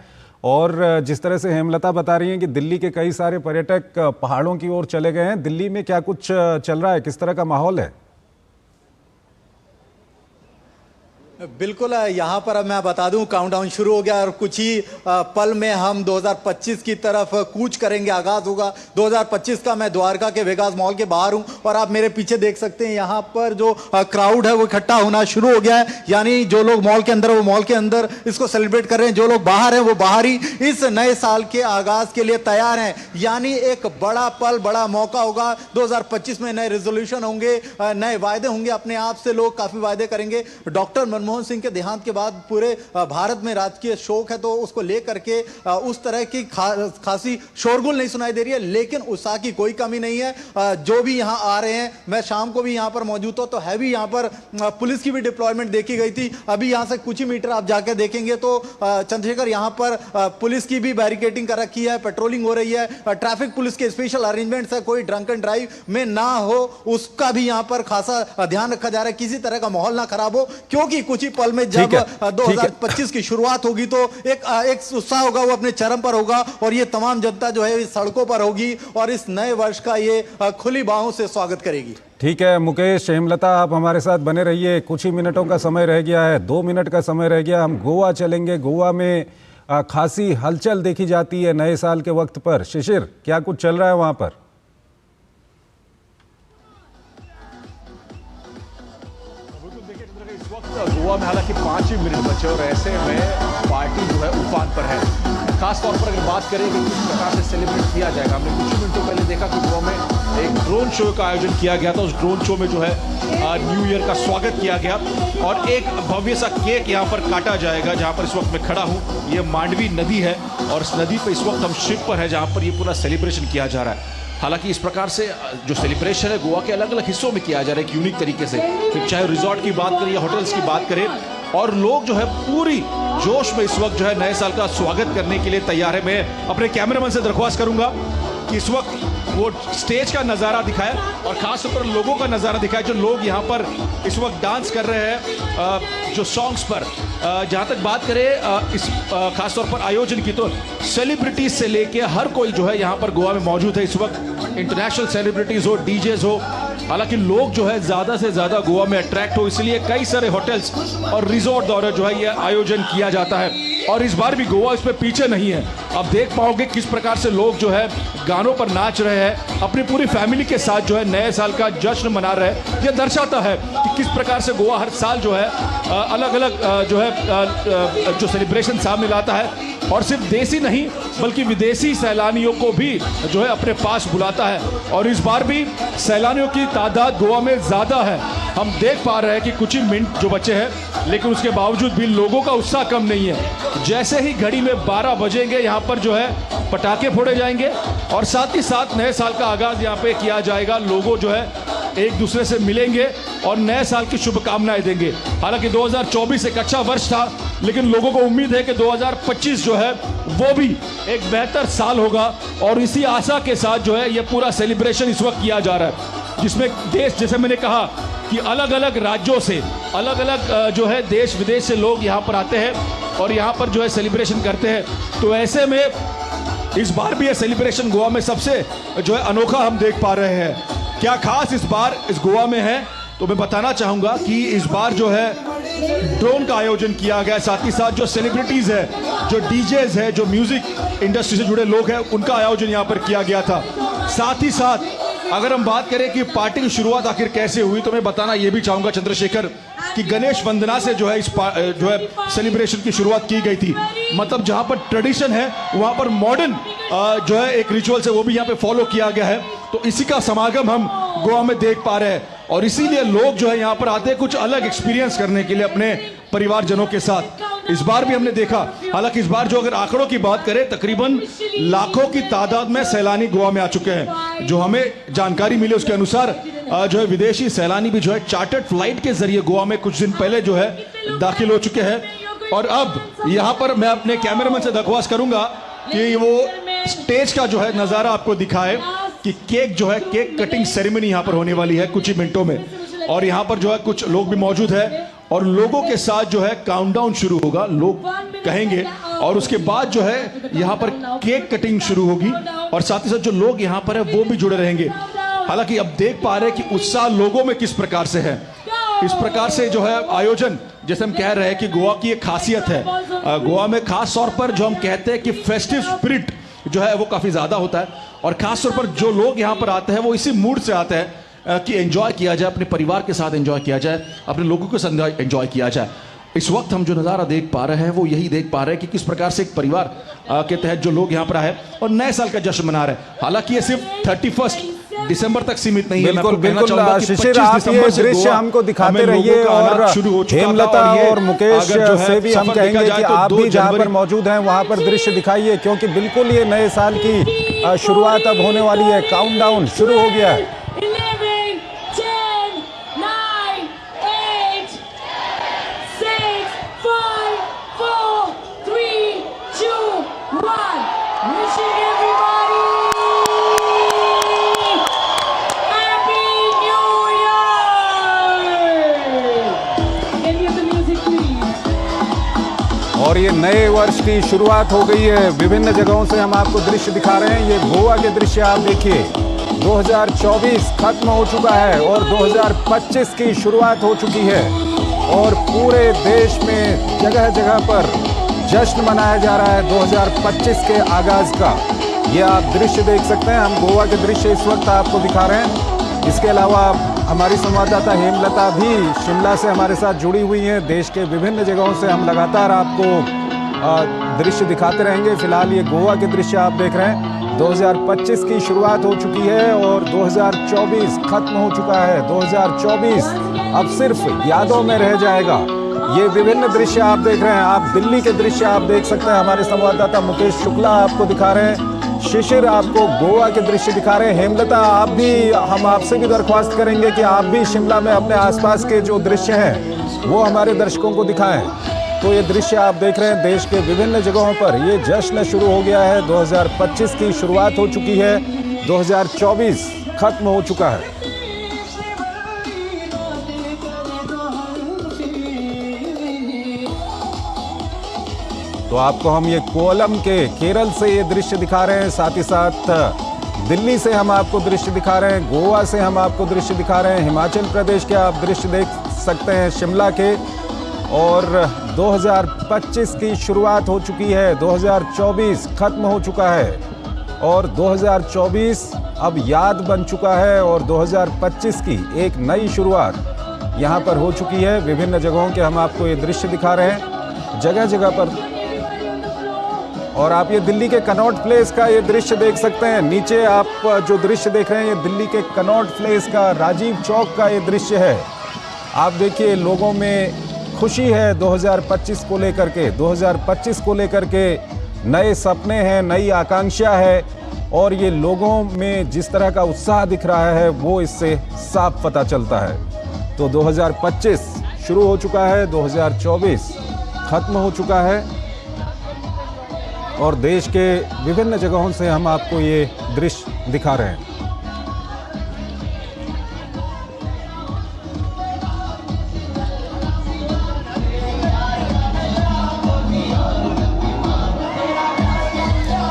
और जिस तरह से हेमलता बता रही हैं कि दिल्ली के कई सारे पर्यटक पहाड़ों की ओर चले गए हैं, दिल्ली में क्या कुछ चल रहा है, किस तरह का माहौल है? बिल्कुल, यहाँ पर अब मैं बता दूं काउंटडाउन शुरू हो गया और कुछ ही पल में हम 2025 की तरफ कूच करेंगे, आगाज होगा 2025 का। मैं द्वारका के वेगास मॉल के बाहर हूँ और आप मेरे पीछे देख सकते हैं यहाँ पर जो क्राउड है वो इकट्ठा होना शुरू हो गया है। यानी जो लोग मॉल के अंदर है वो मॉल के अंदर इसको सेलिब्रेट कर रहे हैं, जो लोग बाहर हैं वो बाहर ही इस नए साल के आगाज के लिए तैयार हैं। यानी एक बड़ा पल, बड़ा मौका होगा। 2025 में नए रेजोल्यूशन होंगे, नए वायदे होंगे, अपने आप से लोग काफी वायदे करेंगे। डॉक्टर मनमोहन सिंह के देहांत के बाद पूरे भारत में राजकीय शोक है, तो उसको लेकर के उस तरह की खासी शोरगुल नहीं सुनाई दे रही है। लेकिन उत्साह की कोई कमी नहीं है। जो भी यहाँ आ रहे हैं, मैं शाम को भी यहाँ पर मौजूद हूं तो हैवी यहाँ पर पुलिस की भी डिप्लॉयमेंट देखी गई थी। अभी यहाँ से कुछ ही मीटर आप जाके देखेंगे तो चंद्रशेखर यहाँ पर पुलिस की भी बैरिकेडिंग कर रखी है, पेट्रोलिंग हो रही है, ट्रैफिक पुलिस के स्पेशल अरेंजमेंट्स है, कोई ड्रंक एंड ड्राइव में ना हो उसका भी यहाँ पर खासा ध्यान रखा जा रहा है, किसी तरह का माहौल ना खराब हो, क्योंकि कुछ ही पल में जब 2025 की शुरुआत होगी तो एक उत्साह होगा, वो अपने चरम पर होगा और ये तमाम जनता जो है सड़कों पर होगी और इस नए वर्ष का ये खुली बाहों से स्वागत करेगी। ठीक है मुकेश, हेमलता, आप हमारे साथ बने रहिए। कुछ ही मिनटों का समय रह गया है, 2 मिनट का समय रह गया। हम गोवा चलेंगे। गोवा में खासी हलचल देखी जाती है नए साल के वक्त पर। शिशिर, क्या कुछ चल रहा है वहां पर? गोवा में हालांकि 5 ही मिनट बचे और ऐसे में पार्टी जो है उफान पर है। खासतौर पर अगर बात करें कि किस प्रकार से सेलिब्रेट किया जाएगा, हमने कुछ ही मिनटों पहले देखा कि गोवा में एक ड्रोन शो का आयोजन किया गया था। उस ड्रोन शो में जो है न्यू ईयर का स्वागत किया गया और एक भव्य सा केक यहाँ पर काटा जाएगा। जहाँ पर इस वक्त मैं खड़ा हूँ, ये मांडवी नदी है और इस नदी पर इस वक्त हम शिप पर है जहाँ पर ये पूरा सेलिब्रेशन किया जा रहा है। हालांकि इस प्रकार से जो सेलिब्रेशन है गोवा के अलग अलग हिस्सों में किया जा रहा है एक यूनिक तरीके से, फिर चाहे रिजॉर्ट की बात करें या होटल्स की बात करें, और लोग जो है पूरी जोश में इस वक्त जो है नए साल का स्वागत करने के लिए तैयार है। मैं अपने कैमरामैन से दरख्वास्त करूंगा कि इस वक्त वो स्टेज का नज़ारा दिखाए और खासतौर पर लोगों का नज़ारा दिखाए, जो लोग यहाँ पर इस वक्त डांस कर रहे हैं जो सॉन्ग्स पर। जहाँ तक बात करें इस खासतौर पर आयोजन की, तो सेलिब्रिटीज से लेके हर कोई जो है यहाँ पर गोवा में मौजूद है इस वक्त। इंटरनेशनल सेलिब्रिटीज हो, डीजेज हो, हालांकि लोग जो है ज़्यादा से ज़्यादा गोवा में अट्रैक्ट हो, इसलिए कई सारे होटल्स और रिजॉर्ट द्वारा जो है ये आयोजन किया जाता है। और इस बार भी गोवा इसमें पीछे नहीं है। आप देख पाओगे किस प्रकार से लोग जो है गानों पर नाच रहे हैं, अपनी पूरी फैमिली के साथ जो है नए साल का जश्न मना रहे हैं। यह दर्शाता है कि किस प्रकार से गोवा हर साल जो है अलग अलग जो है जो सेलिब्रेशन सामने लाता है और सिर्फ देसी नहीं बल्कि विदेशी सैलानियों को भी जो है अपने पास बुलाता है। और इस बार भी सैलानियों की तादाद गोवा में ज़्यादा है। हम देख पा रहे हैं कि कुछ ही मिनट जो बचे हैं, लेकिन उसके बावजूद भी लोगों का उत्साह कम नहीं है। जैसे ही घड़ी में 12 बजेंगे यहाँ पर जो है पटाखे फोड़े जाएंगे और साथ ही साथ नए साल का आगाज़ यहाँ पे किया जाएगा। लोगों जो है एक दूसरे से मिलेंगे और नए साल की शुभकामनाएं देंगे। हालांकि 2024 एक अच्छा वर्ष था, लेकिन लोगों को उम्मीद है कि 2025 जो है वो भी एक बेहतर साल होगा और इसी आशा के साथ जो है ये पूरा सेलिब्रेशन इस वक्त किया जा रहा है, जिसमें देश, जैसे मैंने कहा कि अलग अलग राज्यों से, अलग अलग जो है देश विदेश से लोग यहाँ पर आते हैं और यहाँ पर जो है सेलिब्रेशन करते हैं। तो ऐसे में इस बार भी ये सेलिब्रेशन गोवा में सबसे जो है अनोखा हम देख पा रहे हैं। क्या खास इस बार इस गोवा में है, तो मैं बताना चाहूँगा कि इस बार जो है ड्रोन का आयोजन किया गया, साथ ही साथ जो सेलिब्रिटीज़ है, जो डीजेज है, जो म्यूज़िक इंडस्ट्री से जुड़े लोग हैं, उनका आयोजन यहाँ पर किया गया था। साथ ही साथ अगर हम बात करें कि पार्टी की शुरुआत आखिर कैसे हुई, तो मैं बताना ये भी चाहूँगा चंद्रशेखर कि गणेश वंदना से जो है जो है सेलिब्रेशन की शुरुआत की गई थी। मतलब जहाँ पर ट्रेडिशन है वहाँ पर मॉडर्न जो है एक रिचुअल्स है वो भी यहाँ पे फॉलो किया गया है। तो इसी का समागम हम गोवा में देख पा रहे हैं और इसीलिए लोग जो है यहाँ पर आते हैं कुछ अलग एक्सपीरियंस करने के लिए अपने परिवारजनों के साथ। इस बार भी हमने देखा, हालांकि इस बार जो अगर आंकड़ों की बात करें, तकरीबन लाखों की तादाद में सैलानी गोवा में आ चुके हैं। जो हमें जानकारी मिली उसके अनुसार जो है विदेशी सैलानी भी जो है चार्टर्ड फ्लाइट के जरिए गोवा में कुछ दिन पहले जो है दाखिल हो चुके हैं। और अब यहाँ पर मैं अपने कैमरामैन से दरख्वास्त करूंगा कि वो स्टेज का जो है नज़ारा आपको दिखाए कि केक जो है केक कटिंग सेरेमनी यहाँ पर होने वाली है कुछ ही मिनटों में। और यहाँ पर जो है कुछ लोग भी मौजूद है और लोगों के साथ जो है काउंटडाउन शुरू होगा, लोग कहेंगे और उसके बाद जो है यहाँ पर केक कटिंग शुरू होगी और साथ ही साथ जो लोग यहाँ पर है वो भी जुड़े रहेंगे। हालांकि अब देख पा रहे हैं कि उत्साह लोगों में किस प्रकार से है। इस प्रकार से जो है आयोजन, जैसे हम कह रहे हैं कि गोवा की एक खासियत है, गोवा में खास तौर पर जो हम कहते हैं कि फेस्टिव स्पिरिट जो है वो काफ़ी ज़्यादा होता है और ख़ास तौर पर जो लोग यहाँ पर आते हैं वो इसी मूड से आते हैं कि एंजॉय किया जाए, अपने परिवार के साथ एंजॉय किया जाए, अपने लोगों के साथ एंजॉय किया जाए। इस वक्त हम जो नज़ारा देख पा रहे हैं वो यही देख पा रहे हैं कि किस प्रकार से एक परिवार के तहत जो लोग यहाँ पर आए और नए साल का जश्न मना रहे हैं। हालांकि ये सिर्फ 31 दिसंबर तक सीमित नहीं है। बिल्कुल बिल्कुल शिशिर, आप ये दृश्य हमको दिखाते रहिए और हेमलता और मुकेश से भी हम कहेंगे कि आप भी जहां पर मौजूद हैं वहां पर दृश्य दिखाइए, क्योंकि बिल्कुल ये नए साल की शुरुआत अब होने वाली है। काउंटडाउन शुरू हो गया है। 11, 10, 9, 8, 6, 5, 4, 3, 2, 1. Wishing everybody Happy New Year! Can you have the music, please? और ये नए वर्ष की शुरुआत हो गई है। विभिन्न जगहों से हम आपको दृश्य दिखा रहे हैं। ये गोवा के दृश्य आप देखिए। 2024 खत्म हो चुका है और 2025 की शुरुआत हो चुकी है और पूरे देश में जगह जगह पर जश्न मनाया जा रहा है 2025 के आगाज का। ये आप दृश्य देख सकते हैं। हम गोवा के दृश्य इस वक्त आपको दिखा रहे हैं। इसके अलावा हमारी संवाददाता हेमलता भी शिमला से हमारे साथ जुड़ी हुई हैं। देश के विभिन्न जगहों से हम लगातार आपको दृश्य दिखाते रहेंगे। फिलहाल ये गोवा के दृश्य आप देख रहे हैं। 2025 की शुरुआत हो चुकी है और 2024 खत्म हो चुका है। 2024 अब सिर्फ यादों में रह जाएगा। ये विभिन्न दृश्य आप देख रहे हैं। आप दिल्ली के दृश्य आप देख सकते हैं। हमारे संवाददाता मुकेश शुक्ला आपको दिखा रहे हैं। शिशिर आपको गोवा के दृश्य दिखा रहे हैं। हेमलता, आप भी, हम आपसे भी दरख्वास्त करेंगे कि आप भी शिमला में अपने आसपास के जो दृश्य हैं वो हमारे दर्शकों को दिखाएं। तो ये दृश्य आप देख रहे हैं देश के विभिन्न जगहों पर ये जश्न शुरू हो गया है। 2025 की शुरुआत हो चुकी है। 2024 खत्म हो चुका है। तो आपको हम ये कोलम के केरल से ये दृश्य दिखा रहे हैं। साथ ही साथ दिल्ली से हम आपको दृश्य दिखा रहे हैं। गोवा से हम आपको दृश्य दिखा रहे हैं। हिमाचल प्रदेश के आप दृश्य देख सकते हैं, शिमला के। और 2025 की शुरुआत हो चुकी है। 2024 खत्म हो चुका है और 2024 अब याद बन चुका है और 2025 की एक नई शुरुआत यहाँ पर हो चुकी है। विभिन्न जगहों के हम आपको ये दृश्य दिखा रहे हैं जगह जगह पर। और आप ये दिल्ली के कनॉट प्लेस का ये दृश्य देख सकते हैं। नीचे आप जो दृश्य देख रहे हैं ये दिल्ली के कनॉट प्लेस का, राजीव चौक का ये दृश्य है। आप देखिए लोगों में खुशी है 2025 को लेकर के। 2025 को लेकर के नए सपने हैं, नई आकांक्षा है और ये लोगों में जिस तरह का उत्साह दिख रहा है वो इससे साफ पता चलता है। तो 2025 शुरू हो चुका है, 2024 खत्म हो चुका है और देश के विभिन्न जगहों से हम आपको ये दृश्य दिखा रहे हैं।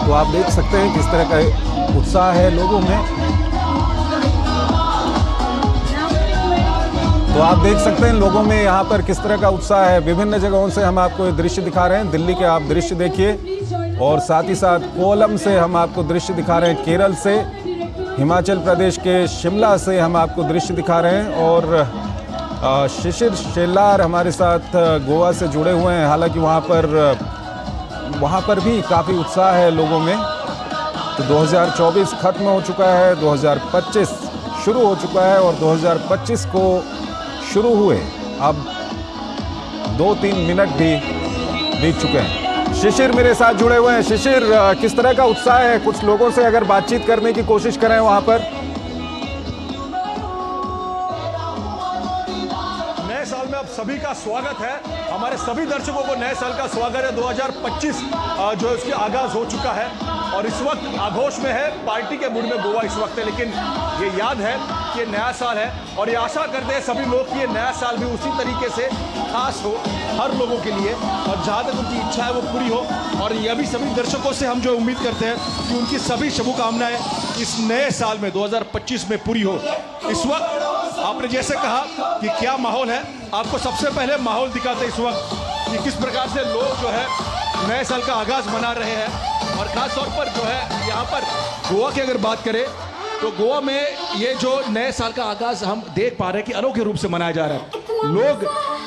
तो आप देख सकते हैं किस तरह का उत्साह है लोगों में। तो आप देख सकते हैं लोगों में यहाँ पर किस तरह का उत्साह है। विभिन्न जगहों से हम आपको ये दृश्य दिखा रहे हैं। दिल्ली के आप दृश्य देखिए और साथ ही साथ कोलम से हम आपको दृश्य दिखा रहे हैं, केरल से, हिमाचल प्रदेश के शिमला से हम आपको दृश्य दिखा रहे हैं। और शिशिर शेलार हमारे साथ गोवा से जुड़े हुए हैं। हालांकि वहाँ पर भी काफ़ी उत्साह है लोगों में। तो 2024 खत्म हो चुका है, 2025 शुरू हो चुका है और 2025 को शुरू हुए अब 2-3 मिनट भी बीत चुके हैं। शिशिर मेरे साथ जुड़े हुए हैं। शिशिर, किस तरह का उत्साह है? कुछ लोगों से अगर बातचीत करने की कोशिश करें वहाँ पर। नए साल में अब सभी का स्वागत है। हमारे सभी दर्शकों को नए साल का स्वागत है। 2025 जो है उसकी आगाज हो चुका है और इस वक्त आघोष में है, पार्टी के मूड में गोवा इस वक्त है। लेकिन ये याद है कि ये नया साल है और ये आशा करते हैं सभी लोग कि ये नया साल भी उसी तरीके से खास हो हर लोगों के लिए और जहाँ तक उनकी इच्छा है वो पूरी हो। और ये भी सभी दर्शकों से हम जो उम्मीद करते हैं कि उनकी सभी शुभकामनाएं इस नए साल में 2025 में पूरी हो। इस वक्त आपने जैसे कहा कि क्या माहौल है, आपको सबसे पहले माहौल दिखाते इस वक्त कि किस प्रकार से लोग जो है नए साल का आगाज मना रहे हैं। और खास तौर पर जो है यहाँ पर गोवा की अगर बात करें तो गोवा में ये जो नए साल का आगाज हम देख पा रहे हैं कि अनोखे रूप से मनाया जा रहा है। लोग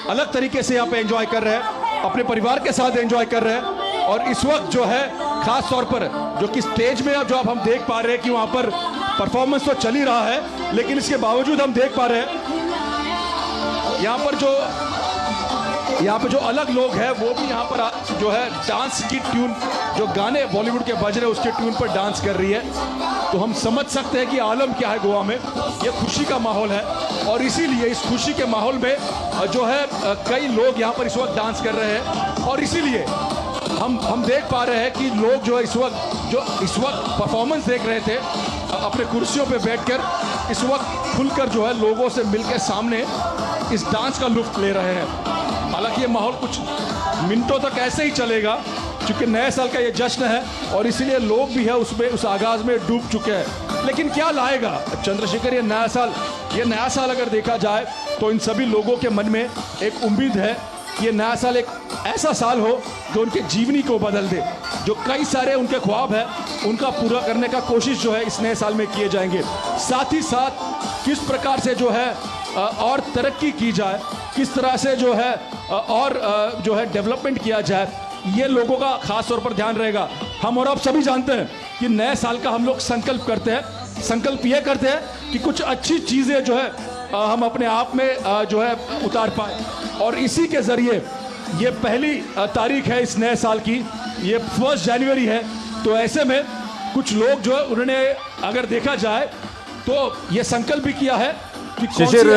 अलग तरीके से यहाँ पे एंजॉय कर रहे हैं, अपने परिवार के साथ एंजॉय कर रहे हैं। और इस वक्त जो है खास तौर पर जो कि स्टेज में जो अब हम देख पा रहे हैं कि वहाँ पर परफॉर्मेंस तो चल ही रहा है, लेकिन इसके बावजूद हम देख पा रहे हैं यहाँ पर जो अलग लोग हैं वो भी यहाँ पर जो है डांस की ट्यून, जो गाने बॉलीवुड के बज रहे हैं उसके ट्यून पर डांस कर रही है। तो हम समझ सकते हैं कि आलम क्या है गोवा में, ये खुशी का माहौल है। और इसीलिए इस खुशी के माहौल में जो है कई लोग यहाँ पर इस वक्त डांस कर रहे हैं। और इसीलिए हम देख पा रहे हैं कि लोग जो है इस वक्त परफॉर्मेंस देख रहे थे अपने कुर्सियों पे बैठकर, इस वक्त खुलकर जो है लोगों से मिलकर सामने इस डांस का लुत्फ ले रहे हैं। हालांकि ये माहौल कुछ मिनटों तक ऐसे ही चलेगा क्योंकि नए साल का ये जश्न है और इसीलिए लोग भी है उसमें, उस आगाज में डूब चुके हैं। लेकिन क्या लाएगा चंद्रशेखर ये नया साल अगर देखा जाए तो इन सभी लोगों के मन में एक उम्मीद है कि ये नया साल एक ऐसा साल हो जो उनके जीवनी को बदल दे, जो कई सारे उनके ख्वाब है उनका पूरा करने का कोशिश जो है इस नए साल में किए जाएंगे। साथ ही साथ किस प्रकार से जो है और तरक्की की जाए, किस तरह से जो है और जो है डेवलपमेंट किया जाए, ये लोगों का खास तौर पर ध्यान रहेगा। हम और आप सभी जानते हैं कि नए साल का हम लोग संकल्प करते हैं, संकल्प ये करते हैं कि कुछ अच्छी चीज़ें जो है हम अपने आप में जो है उतार पाए। और इसी के ज़रिए ये पहली तारीख है इस नए साल की, ये 1 जनवरी है। तो ऐसे में कुछ लोग जो है उन्होंने अगर देखा जाए तो ये संकल्प भी किया है। शिशिर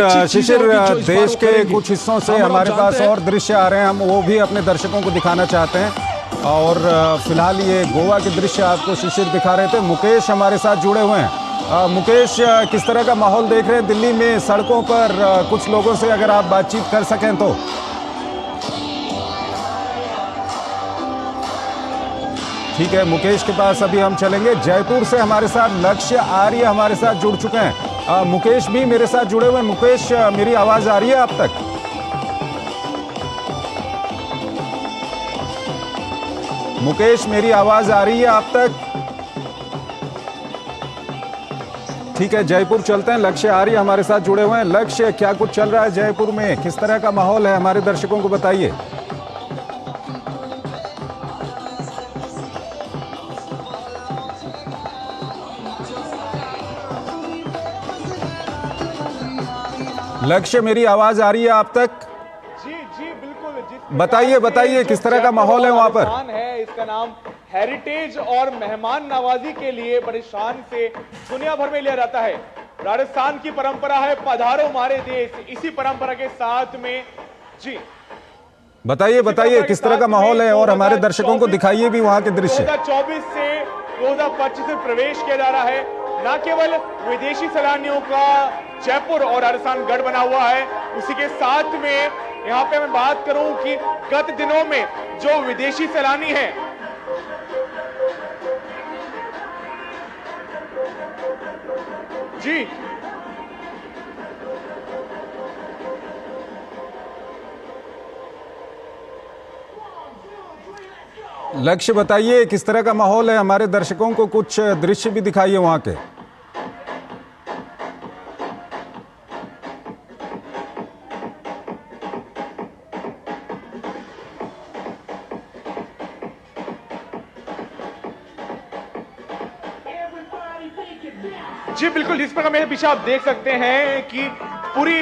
देश के कुछ हिस्सों से हमारे पास और दृश्य आ रहे हैं, हम वो भी अपने दर्शकों को दिखाना चाहते हैं। और फिलहाल ये गोवा के दृश्य आपको शिशिर दिखा रहे थे। मुकेश हमारे साथ जुड़े हुए हैं। मुकेश, किस तरह का माहौल देख रहे हैं दिल्ली में सड़कों पर? कुछ लोगों से अगर आप बातचीत कर सकें तो। ठीक है, मुकेश के पास अभी हम चलेंगे। जयपुर से हमारे साथ लक्ष्य आर्य हमारे साथ जुड़ चुके हैं। मुकेश भी मेरे साथ जुड़े हुए हैं। मुकेश, मेरी आवाज आ रही है आप तक? मुकेश, मेरी आवाज आ रही है आप तक? ठीक है, जयपुर चलते हैं। लक्ष्य आर्य हमारे साथ जुड़े हुए हैं। लक्ष्य, क्या कुछ चल रहा है जयपुर में? किस तरह का माहौल है, हमारे दर्शकों को बताइए। लक्ष्य, मेरी आवाज आ रही है आप तक? जी बिल्कुल। बताइए किस तरह का माहौल है वहाँ पर? है, इसका नाम हेरिटेज और मेहमान नवाजी के लिए बड़े शान से दुनिया भर में लिया जाता है। राजस्थान की परंपरा है पधारो हमारे देश। इसी परंपरा के साथ में जी बताइए किस तरह का माहौल है और हमारे दर्शकों को दिखाइए भी वहाँ के दृश्य। 2024 से 2025 में प्रवेश किया जा रहा है। न केवल विदेशी सैलानियों का जयपुर और राजस्थान गढ़ बना हुआ है, उसी के साथ में यहाँ पे मैं बात करूं कि गत दिनों में जो विदेशी सैलानी हैं जी लक्ष्य, बताइए किस तरह का माहौल है, हमारे दर्शकों को कुछ दृश्य भी दिखाइए वहां के। जी बिल्कुल, जिस प्रकार मेरे पीछे आप देख सकते हैं कि पूरी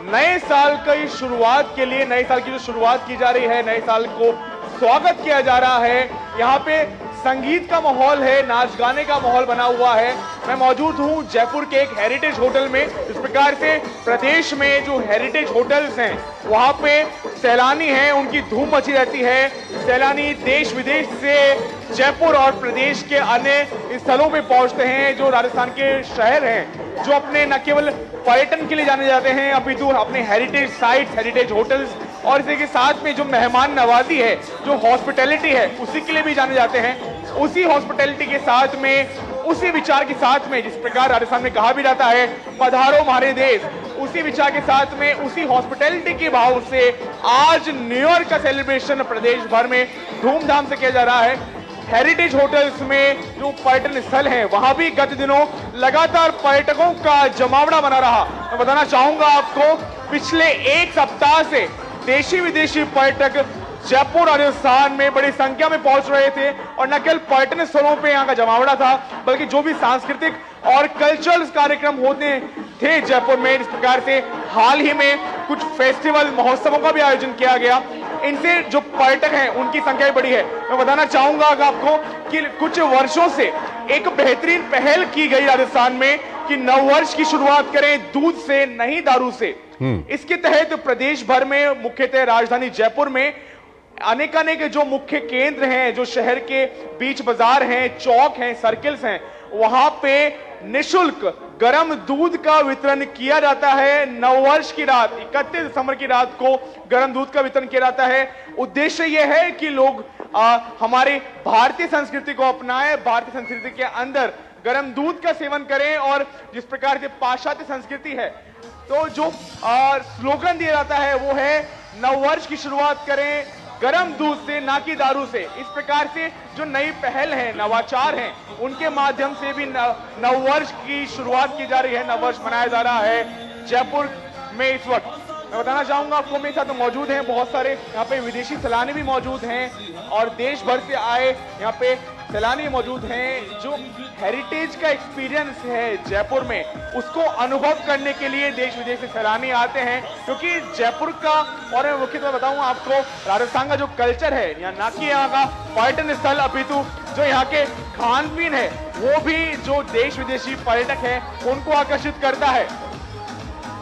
नए साल की शुरुआत के लिए, नए साल की जो शुरुआत की जा रही है, नए साल को स्वागत किया जा रहा है। यहाँ पे संगीत का माहौल है, नाच गाने का माहौल बना हुआ है। मैं मौजूद हूँ जयपुर के एक हेरिटेज होटल में। इस प्रकार से प्रदेश में जो हेरिटेज होटल्स हैं वहाँ पे सैलानी हैं, उनकी धूम मची रहती है। सैलानी देश विदेश से जयपुर और प्रदेश के अन्य स्थलों पे पहुँचते हैं, जो राजस्थान के शहर हैं, जो अपने न केवल पर्यटन के लिए जाने जाते हैं अपितु अपने हेरिटेज साइट्स, हेरिटेज होटल्स और इसी के साथ में जो मेहमान नवाजी है, जो हॉस्पिटैलिटी है, उसी के लिए भी जाने जाते हैं। उसी हॉस्पिटैलिटी के साथ में, उसी विचार के साथ में, जिस प्रकार राजस्थान में कहा भी जाता है पधारो हमारे देश, उसी विचार के साथ में, उसी हॉस्पिटैलिटी के भाव से आज न्यू ईयर का सेलिब्रेशन प्रदेश भर में धूमधाम से किया जा रहा है। हेरिटेज होटल्स में जो पर्यटन स्थल हैं वहां भी गत दिनों लगातार पर्यटकों का जमावड़ा बना रहा। मैं बताना चाहूंगा आपको, पिछले एक सप्ताह से देशी विदेशी पर्यटक जयपुर राजस्थान में बड़ी संख्या में पहुंच रहे थे और न केवल पर्यटन स्थलों पे यहाँ का जमावड़ा था, बल्कि जो भी सांस्कृतिक और कल्चरल कार्यक्रम होते थे जयपुर में, इस प्रकार से हाल ही में कुछ फेस्टिवल महोत्सवों का भी आयोजन किया गया। इनसे जो पर्यटक हैं उनकी संख्या भी बड़ी है। मैं बताना चाहूंगा आपको कि कुछ वर्षों से एक बेहतरीन पहल की गई राजस्थान में कि नववर्ष की शुरुआत करें दूध से नहीं दारू से। इसके तहत प्रदेश भर में मुख्यतः राजधानी जयपुर में अनेकानेक जो मुख्य केंद्र हैं, जो शहर के बीच बाजार हैं, चौक हैं, सर्किल्स हैं, वहां पे निशुल्क गर्म दूध का वितरण किया जाता है। नववर्ष की रात 31 दिसंबर की रात को गर्म दूध का वितरण किया जाता है। उद्देश्य यह है कि लोग हमारे भारतीय संस्कृति को अपनाएं, भारतीय संस्कृति के अंदर गर्म दूध का सेवन करें और जिस प्रकार से पाश्चात्य संस्कृति है, तो जो स्लोगन दिया जाता है वो है नववर्ष की शुरुआत करें गरम दूध से ना कि दारू से। इस प्रकार से जो नई पहल है, नवाचार हैं, उनके माध्यम से भी नववर्ष की शुरुआत की जा रही है, नववर्ष मनाया जा रहा है जयपुर में इस वक्त। मैं बताना चाहूंगा आपको, मेरे साथ मौजूद हैं बहुत सारे यहाँ पे विदेशी सैलानी भी मौजूद हैं और देश भर से आए यहाँ पे सैलानी मौजूद हैं जो हेरिटेज का एक्सपीरियंस है जयपुर में, उसको अनुभव करने के लिए देश विदेश से सैलानी आते हैं। क्योंकि जयपुर का, और मैं मुख्यतः बताऊं आपको, राजस्थान का जो कल्चर है, यहाँ ना कि यहाँ का पर्यटन स्थल अपितु जो यहाँ के खान पीन है, वो भी जो देश विदेशी पर्यटक है उनको आकर्षित करता है।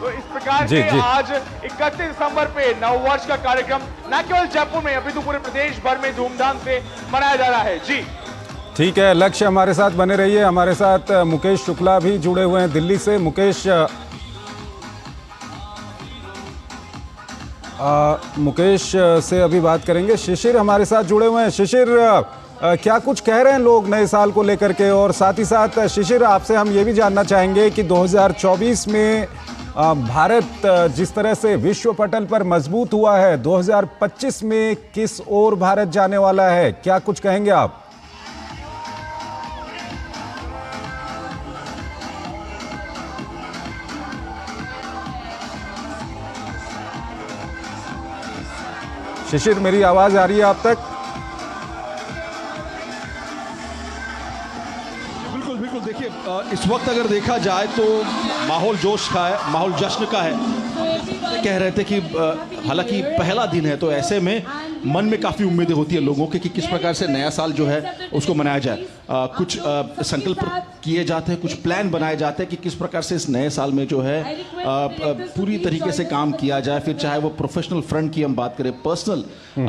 तो इस प्रकार से आज 31 दिसंबर पे नववर्ष का कार्यक्रम न केवल जयपुर में अपितु पूरे प्रदेश भर में धूमधाम से मनाया जा रहा है। जी ठीक है, लक्ष्य हमारे साथ बने रहिए। हमारे साथ मुकेश शुक्ला भी जुड़े हुए हैं दिल्ली से। मुकेश से अभी बात करेंगे। शिशिर हमारे साथ जुड़े हुए हैं। शिशिर, क्या कुछ कह रहे हैं लोग नए साल को लेकर के? और साथ ही साथ शिशिर, आपसे हम ये भी जानना चाहेंगे कि 2024 में भारत जिस तरह से विश्व पटल पर मजबूत हुआ है, 2025 में किस ओर भारत जाने वाला है, क्या कुछ कहेंगे आप? शिशिर, मेरी आवाज आ रही है आप तक? बिल्कुल बिल्कुल। देखिए, इस वक्त अगर देखा जाए तो माहौल जोश का है, माहौल जश्न का है। कह रहे थे कि हालांकि पहला दिन है तो ऐसे में मन में काफ़ी उम्मीदें होती है लोगों के कि किस प्रकार से नया साल जो है उसको मनाया जाए। कुछ संकल्प किए जाते हैं, कुछ प्लान बनाए जाते हैं कि किस प्रकार से इस नए साल में जो है पूरी तरीके से काम किया जाए। फिर चाहे वो प्रोफेशनल फ्रंट की हम बात करें, पर्सनल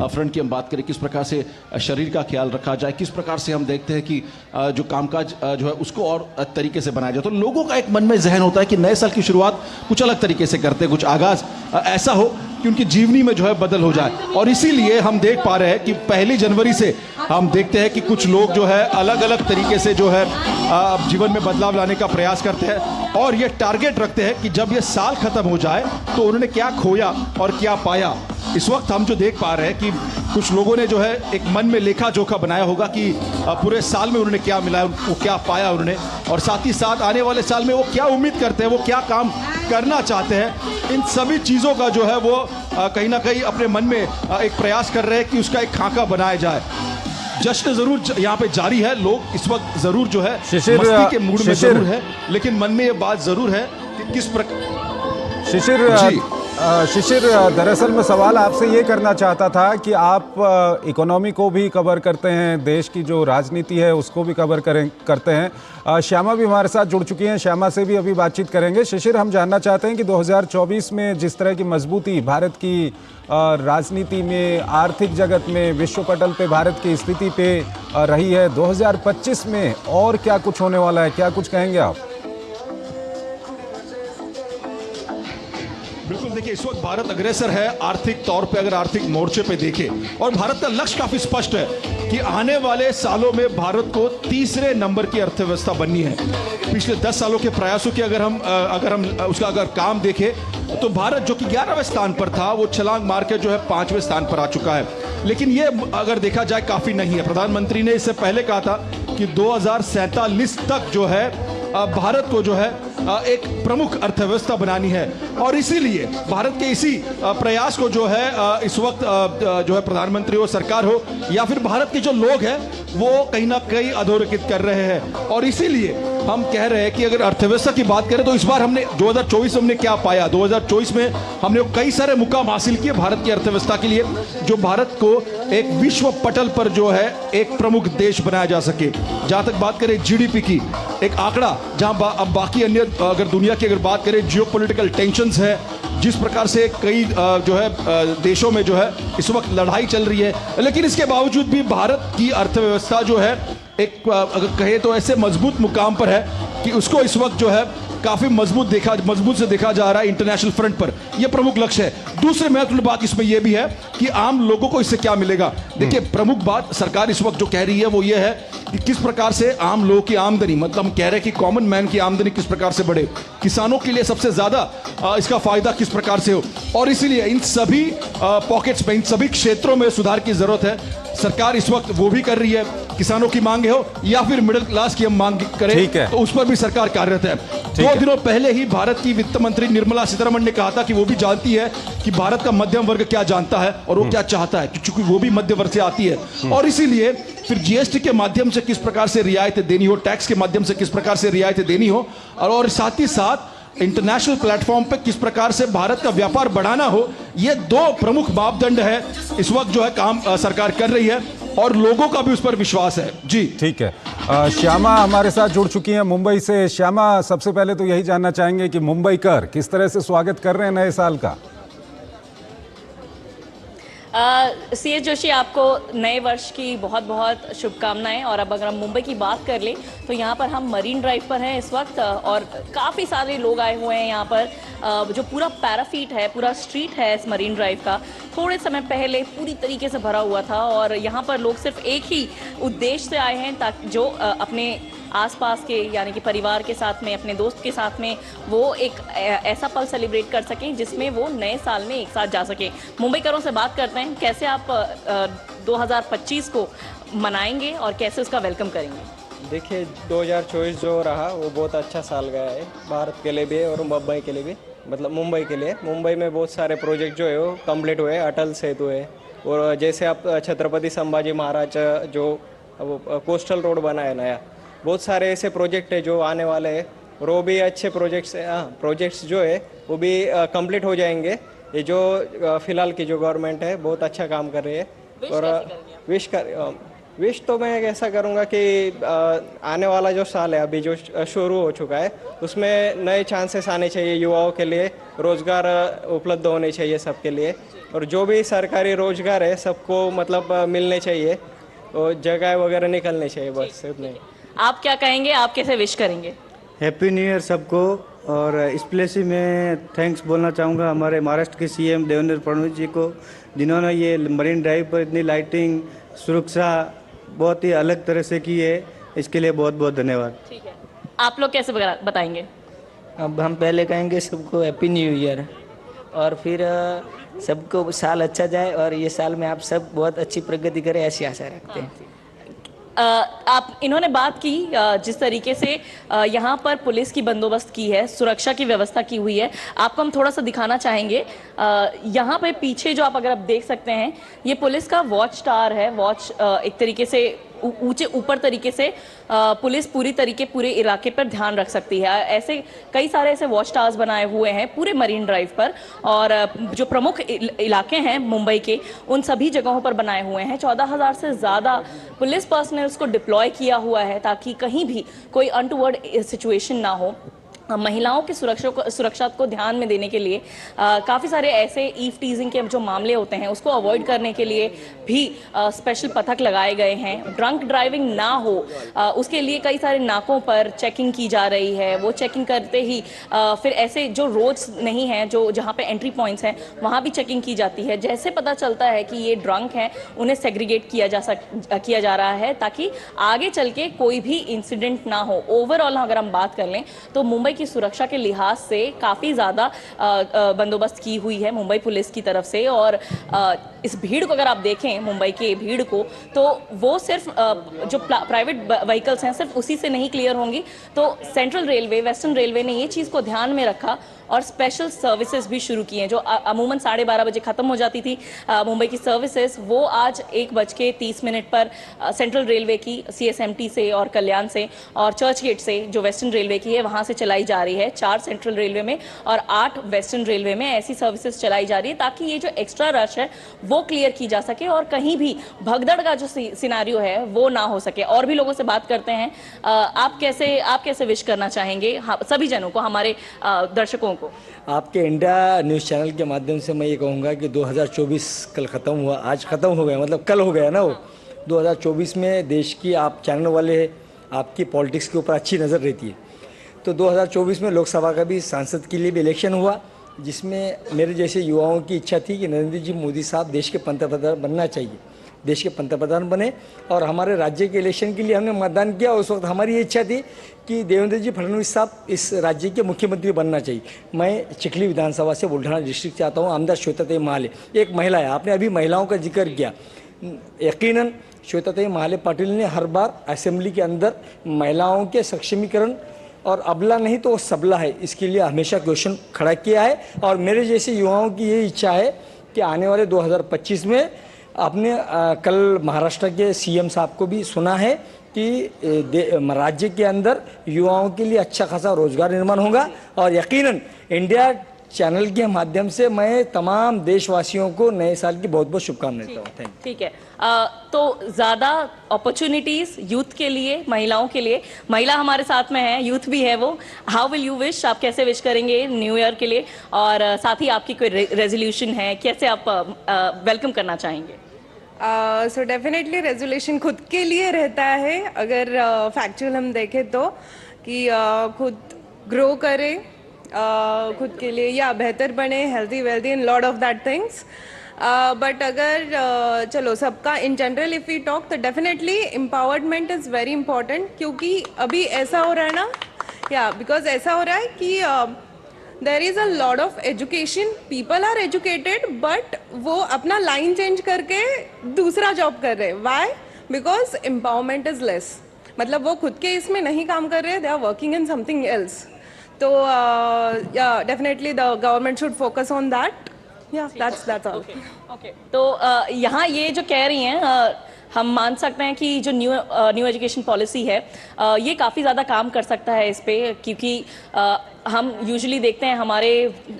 फ्रंट की हम बात करें, किस प्रकार से शरीर का ख्याल रखा जाए, किस प्रकार से हम देखते हैं कि जो कामकाज जो है उसको और तरीके से बनाया जाए। तो लोगों का एक मन में जहन होता है कि नए साल की शुरुआत कुछ अलग तरीके से करते हैं, कुछ आगाज ऐसा हो कि उनकी जीवनी में जो है बदल हो जाए। और इसीलिए हम देख पा रहे हैं कि 1 जनवरी से हम देखते हैं कि कुछ लोग जो है अलग अलग तरीके से जो है जीवन में बदलाव लाने का प्रयास करते हैं और ये टारगेट रखते हैं कि जब ये साल खत्म हो जाए तो उन्होंने क्या खोया और क्या पाया। इस वक्त हम जो देख पा रहे हैं कि कुछ लोगों ने जो है एक मन में लेखा जोखा बनाया होगा कि पूरे साल में उन्होंने क्या मिला, वो क्या पाया उन्होंने, और साथ ही साथ आने वाले साल में वो क्या उम्मीद करते हैं, वो क्या काम करना चाहते हैं। इन सभी चीज़ों का जो है वो कहीं ना कहीं अपने मन में एक प्रयास कर रहे हैं कि उसका एक खाका बनाया जाए। जश्न जरूर यहाँ पे जारी है, लोग इस वक्त जरूर जो है मस्ती के मूड में जरूर है, लेकिन मन में ये बात जरूर है कि किस प्रकार। शिशिर, दरअसल मैं सवाल आपसे ये करना चाहता था कि आप इकोनॉमी को भी कवर करते हैं, देश की जो राजनीति है उसको भी कवर करते हैं। श्यामा भी हमारे साथ जुड़ चुकी हैं, श्यामा से भी अभी बातचीत करेंगे। शिशिर, हम जानना चाहते हैं कि 2024 में जिस तरह की मजबूती भारत की राजनीति में, आर्थिक जगत में, विश्व पटल पे भारत की स्थिति पे रही है, 2025 में और क्या कुछ होने वाला है, क्या कुछ कहेंगे आप? बिल्कुल, देखिए इस वक्त भारत अग्रेसर है आर्थिक तौर पे, अगर आर्थिक मोर्चे पे देखें, और भारत का लक्ष्य काफी स्पष्ट है कि आने वाले सालों में भारत को तीसरे नंबर की अर्थव्यवस्था बननी है। पिछले 10 सालों के प्रयासों की अगर हम उसका काम देखें तो भारत जो कि 11वें स्थान पर था वो छलांग मार के जो है 5वें स्थान पर आ चुका है। लेकिन ये अगर देखा जाए काफी नहीं है। प्रधानमंत्री ने इससे पहले कहा था कि 2047 तक जो है भारत को जो है एक प्रमुख अर्थव्यवस्था बनानी है। और इसीलिए भारत के इसी प्रयास को जो है इस वक्त जो है प्रधानमंत्री हो, सरकार हो, या फिर भारत के जो लोग हैं वो कहीं ना कहीं अधोरेखित कर रहे हैं। और इसीलिए हम कह रहे हैं कि अगर अर्थव्यवस्था की बात करें तो इस बार हमने 2024 में हमने क्या पाया, 2024 में हमने कई सारे मुकाम हासिल किए भारत की अर्थव्यवस्था के लिए, जो भारत को एक विश्व पटल पर जो है एक प्रमुख देश बनाया जा सके। जहां तक बात करें जीडीपी की, एक आंकड़ा जहां अब बाकी अन्य अगर दुनिया की अगर बात करें, जियोपॉलिटिकल टेंशन्स है, जिस प्रकार से कई जो है देशों में जो है इस वक्त लड़ाई चल रही है, लेकिन इसके बावजूद भी भारत की अर्थव्यवस्था जो है एक अगर कहे तो ऐसे मजबूत मुकाम पर है कि उसको इस वक्त जो है काफी मजबूत से देखा जा रहा है इंटरनेशनल फ्रंट पर। यह प्रमुख लक्ष्य है। दूसरे महत्वपूर्ण बात इसमें यह भी है कि आम लोगों को इससे क्या मिलेगा। देखिए, प्रमुख बात सरकार इस वक्त जो कह रही है वो ये है कि किस प्रकार से आम लोगों की आमदनी, मतलब हम कह रहे हैं कि कॉमन मैन की आमदनी किस प्रकार से बढ़े, किसानों के लिए सबसे ज्यादा इसका फायदा किस प्रकार से हो। और इसीलिए इन सभी पॉकेट्स में, इन सभी क्षेत्रों में सुधार की जरूरत है। सरकार इस वक्त वो भी कर रही है, किसानों की मांगे हो या फिर मिडिल क्लास की हम मांग करें, तो उस पर भी सरकार कार्यरत है। 2 दिनों पहले ही भारत की वित्त मंत्री निर्मला सीतारमण ने कहा था कि वो भी जानती है कि भारत का मध्यम वर्ग क्या जानता है और वो क्या चाहता है, क्योंकि वो भी मध्य वर्ग से आती है। और इसीलिए फिर जीएसटी के माध्यम से किस प्रकार से रियायतें देनी हो, टैक्स के माध्यम से किस प्रकार से रियायतें देनी हो, और साथ ही साथ इंटरनेशनल प्लेटफॉर्म पे किस प्रकार से भारत का व्यापार बढ़ाना हो, ये 2 प्रमुख मापदंड है इस वक्त जो है काम सरकार कर रही है और लोगों का भी उस पर विश्वास है। जी ठीक है। श्यामा हमारे साथ जुड़ चुकी हैं मुंबई से। श्यामा, सबसे पहले तो यही जानना चाहेंगे कि मुंबईकर किस तरह से स्वागत कर रहे हैं नए साल का? सीएस जोशी, आपको नए वर्ष की बहुत बहुत शुभकामनाएं। और अब अगर हम मुंबई की बात कर लें तो यहाँ पर हम मरीन ड्राइव पर हैं इस वक्त और काफ़ी सारे लोग आए हुए हैं यहाँ पर। जो पूरा पैराफीट है, पूरा स्ट्रीट है इस मरीन ड्राइव का, थोड़े समय पहले पूरी तरीके से भरा हुआ था। और यहाँ पर लोग सिर्फ एक ही उद्देश्य से आए हैं ताकि जो अपने आसपास के यानी कि परिवार के साथ में, अपने दोस्त के साथ में वो एक ऐसा पल सेलिब्रेट कर सकें जिसमें वो नए साल में एक साथ जा सकें। मुंबईकरों से बात करते हैं, कैसे आप 2025 को मनाएंगे और कैसे उसका वेलकम करेंगे? देखिए, 2024 जो रहा वो बहुत अच्छा साल गया है भारत के लिए भी और मुंबई के लिए भी। मतलब मुंबई के लिए, मुंबई में बहुत सारे प्रोजेक्ट जो है वो कंप्लीट हुए। अटल सेतु है, और जैसे आप छत्रपति संभाजी महाराज जो कोस्टल रोड बना है नया, बहुत सारे ऐसे प्रोजेक्ट है जो आने वाले हैं और वो भी अच्छे प्रोजेक्ट्स हैं। प्रोजेक्ट्स जो है वो भी कंप्लीट हो जाएंगे। ये जो फिलहाल की जो गवर्नमेंट है बहुत अच्छा काम कर रही है। और विश तो मैं ऐसा करूँगा कि आने वाला जो साल है अभी जो शुरू हो चुका है उसमें नए चांसेस आने चाहिए युवाओं के लिए, रोज़गार उपलब्ध होने चाहिए सबके लिए, और जो भी सरकारी रोज़गार है सबको मतलब मिलने चाहिए, और जगह वगैरह निकलने चाहिए, बस इतने। आप क्या कहेंगे, आप कैसे विश करेंगे? हैप्पी न्यू ईयर सबको। और इस प्लेस ही मैं थैंक्स बोलना चाहूँगा हमारे महाराष्ट्र के सीएम देवेंद्र फडणवीस जी को, जिन्होंने ये मरीन ड्राइव पर इतनी लाइटिंग, सुरक्षा बहुत ही अलग तरह से की है। इसके लिए बहुत बहुत धन्यवाद। ठीक है, आप लोग कैसे बताएंगे? अब हम पहले कहेंगे सबको हैप्पी न्यू ईयर, और फिर सबको साल अच्छा जाए और ये साल में आप सब बहुत अच्छी प्रगति करें, ऐसी आशा रखते हैं। आप इन्होंने बात की जिस तरीके से यहाँ पर पुलिस की बंदोबस्त की है, सुरक्षा की व्यवस्था की हुई है, आपको हम थोड़ा सा दिखाना चाहेंगे। यहाँ पे पीछे जो अगर आप देख सकते हैं, ये पुलिस का वॉच टावर है। वॉच एक तरीके से ऊंचे ऊपर तरीके से पुलिस पूरे इलाके पर ध्यान रख सकती है। ऐसे कई सारे ऐसे वॉच टावर्स बनाए हुए हैं पूरे मरीन ड्राइव पर, और जो प्रमुख इलाके हैं मुंबई के उन सभी जगहों पर बनाए हुए हैं। 14,000 से ज़्यादा पुलिस पर्सनल को डिप्लॉय किया हुआ है ताकि कहीं भी कोई अनटूवर्ड सिचुएशन ना हो। महिलाओं की सुरक्षा को ध्यान में देने के लिए काफ़ी सारे ऐसे ईव टीजिंग के जो मामले होते हैं उसको अवॉइड करने के लिए भी स्पेशल पथक लगाए गए हैं। ड्रंक ड्राइविंग ना हो उसके लिए कई सारे नाकों पर चेकिंग की जा रही है। वो चेकिंग करते ही फिर ऐसे जो रोड्स नहीं हैं, जो जहाँ पे एंट्री पॉइंट्स हैं, वहाँ भी चेकिंग की जाती है। जैसे पता चलता है कि ये ड्रंक हैं, उन्हें सेग्रीगेट किया जा रहा है ताकि आगे चल के कोई भी इंसिडेंट ना हो। ओवरऑल अगर हम बात कर लें तो मुंबई की सुरक्षा के लिहाज से काफ़ी ज़्यादा बंदोबस्त की हुई है मुंबई पुलिस की तरफ से। और इस भीड़ को अगर आप देखें, मुंबई की भीड़ को, तो वो सिर्फ जो प्राइवेट व्हीकल्स हैं सिर्फ उसी से नहीं क्लियर होंगी। तो सेंट्रल रेलवे, वेस्टर्न रेलवे ने ये चीज़ को ध्यान में रखा और स्पेशल सर्विसेज भी शुरू की हैं, जो अमूमन 12:30 बजे ख़त्म हो जाती थी मुंबई की सर्विसेज, वो आज 1:30 पर सेंट्रल रेलवे की CSMT से और कल्याण से और चर्च गेट से, जो वेस्टर्न रेलवे की है, वहाँ से चलाई जा रही है। 4 सेंट्रल रेलवे में और 8 वेस्टर्न रेलवे में ऐसी सर्विसेज चलाई जा रही है, ताकि ये जो एक्स्ट्रा रश है वो क्लियर की जा सके और कहीं भी भगदड़ का जो सिनारियो है वो ना हो सके। और भी लोगों से बात करते हैं। आप कैसे विश करना चाहेंगे सभी जनों को, हमारे दर्शकों को? आपके इंडिया न्यूज़ चैनल के माध्यम से मैं ये कहूँगा कि 2024 कल ख़त्म हुआ, आज ख़त्म हो गया, मतलब कल हो गया ना वो। 2024 में देश की, आप चैनल वाले आपकी पॉलिटिक्स के ऊपर अच्छी नज़र रहती है। तो 2024 में लोकसभा का भी सांसद के लिए भी इलेक्शन हुआ, जिसमें मेरे जैसे युवाओं की इच्छा थी कि नरेंद्र जी मोदी साहब देश के पंतप्रधान बनना चाहिए, देश के पंतप्रधान बने। और हमारे राज्य के इलेक्शन के लिए हमने मतदान किया। उस वक्त हमारी ये इच्छा थी कि देवेंद्र जी फडणवीस साहब इस राज्य के मुख्यमंत्री बनना चाहिए। मैं चिखली विधानसभा से, बुल्ढाना डिस्ट्रिक्ट से आता हूँ। आमदार श्वेताताई महाले एक महिला है। आपने अभी महिलाओं का जिक्र किया, यकीनन श्वेताताई महाले पाटिल ने हर बार असेंबली के अंदर महिलाओं के सक्षमीकरण और अबला नहीं तो सबला है, इसके लिए हमेशा क्वेश्चन खड़ा किया है। और मेरे जैसे युवाओं की ये इच्छा है कि आने वाले 2025 में, आपने कल महाराष्ट्र के CM साहब को भी सुना है कि राज्य के अंदर युवाओं के लिए अच्छा खासा रोजगार निर्माण होगा। और यकीनन इंडिया चैनल के माध्यम से मैं तमाम देशवासियों को नए साल की बहुत बहुत शुभकामनाएं देता हूँ। ठीक है। तो ज़्यादा अपॉर्चुनिटीज़ यूथ के लिए, महिलाओं के लिए, महिला हमारे साथ में है, यूथ भी है वो। हाउ विल यू विश, आप कैसे विश करेंगे न्यू ईयर के लिए? और साथ ही आपकी कोई रेजोल्यूशन है, कैसे आप वेलकम करना चाहेंगे? सो डेफिनेटली रेजोल्यूशन खुद के लिए रहता है, अगर फैक्चुअल हम देखें तो, कि खुद ग्रो करें, खुद के लिए या बेहतर बने, healthy wealthy and lot of that things. But अगर चलो सबका in general if we talk, तो definitely empowerment is very important. क्योंकि अभी ऐसा हो रहा है ना, या बिकॉज ऐसा हो रहा है कि there is a lot of education, people are educated but वो अपना लाइन चेंज करके दूसरा जॉब कर रहे हैं। Why? Because empowerment is less, मतलब वो खुद के इसमें नहीं काम कर रहे, they are working in something else. तो definitely the government should focus on that. Yeah that's all. Okay. तो यहाँ ये जो कह रही हैं, हम मान सकते हैं कि जो न्यू एजुकेशन पॉलिसी है, ये काफ़ी ज़्यादा काम कर सकता है इस पे, क्योंकि हम यूजुअली देखते हैं हमारे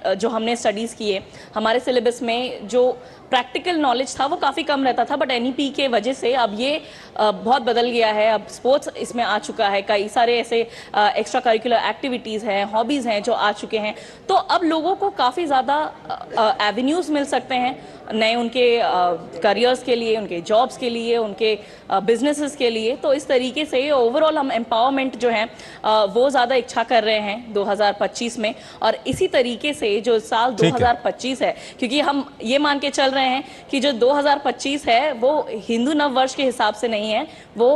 जो हमने स्टडीज़ किए, हमारे सिलेबस में जो प्रैक्टिकल नॉलेज था वो काफ़ी कम रहता था। बट NEP के वजह से अब ये बहुत बदल गया है। अब स्पोर्ट्स इसमें आ चुका है, कई सारे ऐसे एक्स्ट्रा करिकुलर एक्टिविटीज़ हैं, हॉबीज़ हैं जो आ चुके हैं। तो अब लोगों को काफ़ी ज़्यादा एवेन्यूज़ मिल सकते हैं नए, उनके करियर्स के लिए, उनके जॉब्स के लिए, उनके बिजनेसेस के लिए। तो इस तरीके से ओवरऑल हम एम्पावरमेंट जो है वो ज़्यादा इच्छा कर रहे हैं 2025 में। और इसी तरीके से जो साल 2025 है, क्योंकि हम ये मान के चल रहे हैं कि जो 2025 है वो हिंदू नव वर्ष के हिसाब से नहीं है, वो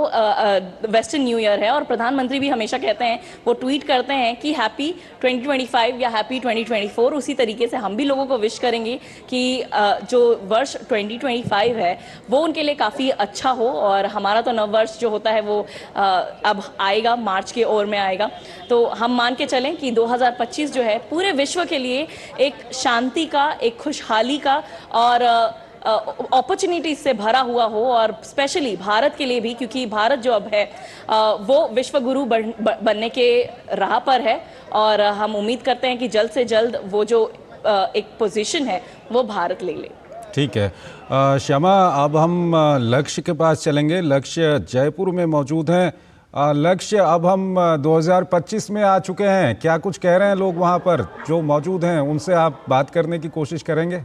वेस्टर्न न्यू ईयर है। और प्रधानमंत्री भी हमेशा कहते हैं, वो ट्वीट करते हैं कि हैप्पी 2025 या हैप्पी 2024। उसी तरीके से हम भी लोगों को विश करेंगे कि जो वर्ष 2025 है वो उनके लिए काफ़ी अच्छा हो। और हमारा तो नव वर्ष जो होता है वो अब आएगा, मार्च के ओर में आएगा। तो हम मान के चलें कि 2025 जो है पूरे विश्व के लिए एक शांति का, एक खुशहाली का और अपॉर्चुनिटीज से भरा हुआ हो। और स्पेशली भारत के लिए भी, क्योंकि भारत जो अब है वो विश्व गुरु बनने के राह पर है। और हम उम्मीद करते हैं कि जल्द से जल्द वो जो एक पोजीशन है वो भारत ले ले। ठीक है श्यामा, अब हम लक्ष्य के पास चलेंगे। लक्ष्य जयपुर में मौजूद हैं। लक्ष्य, अब हम 2025 में आ चुके हैं, क्या कुछ कह रहे हैं लोग वहां पर जो मौजूद हैं, उनसे आप बात करने की कोशिश करेंगे?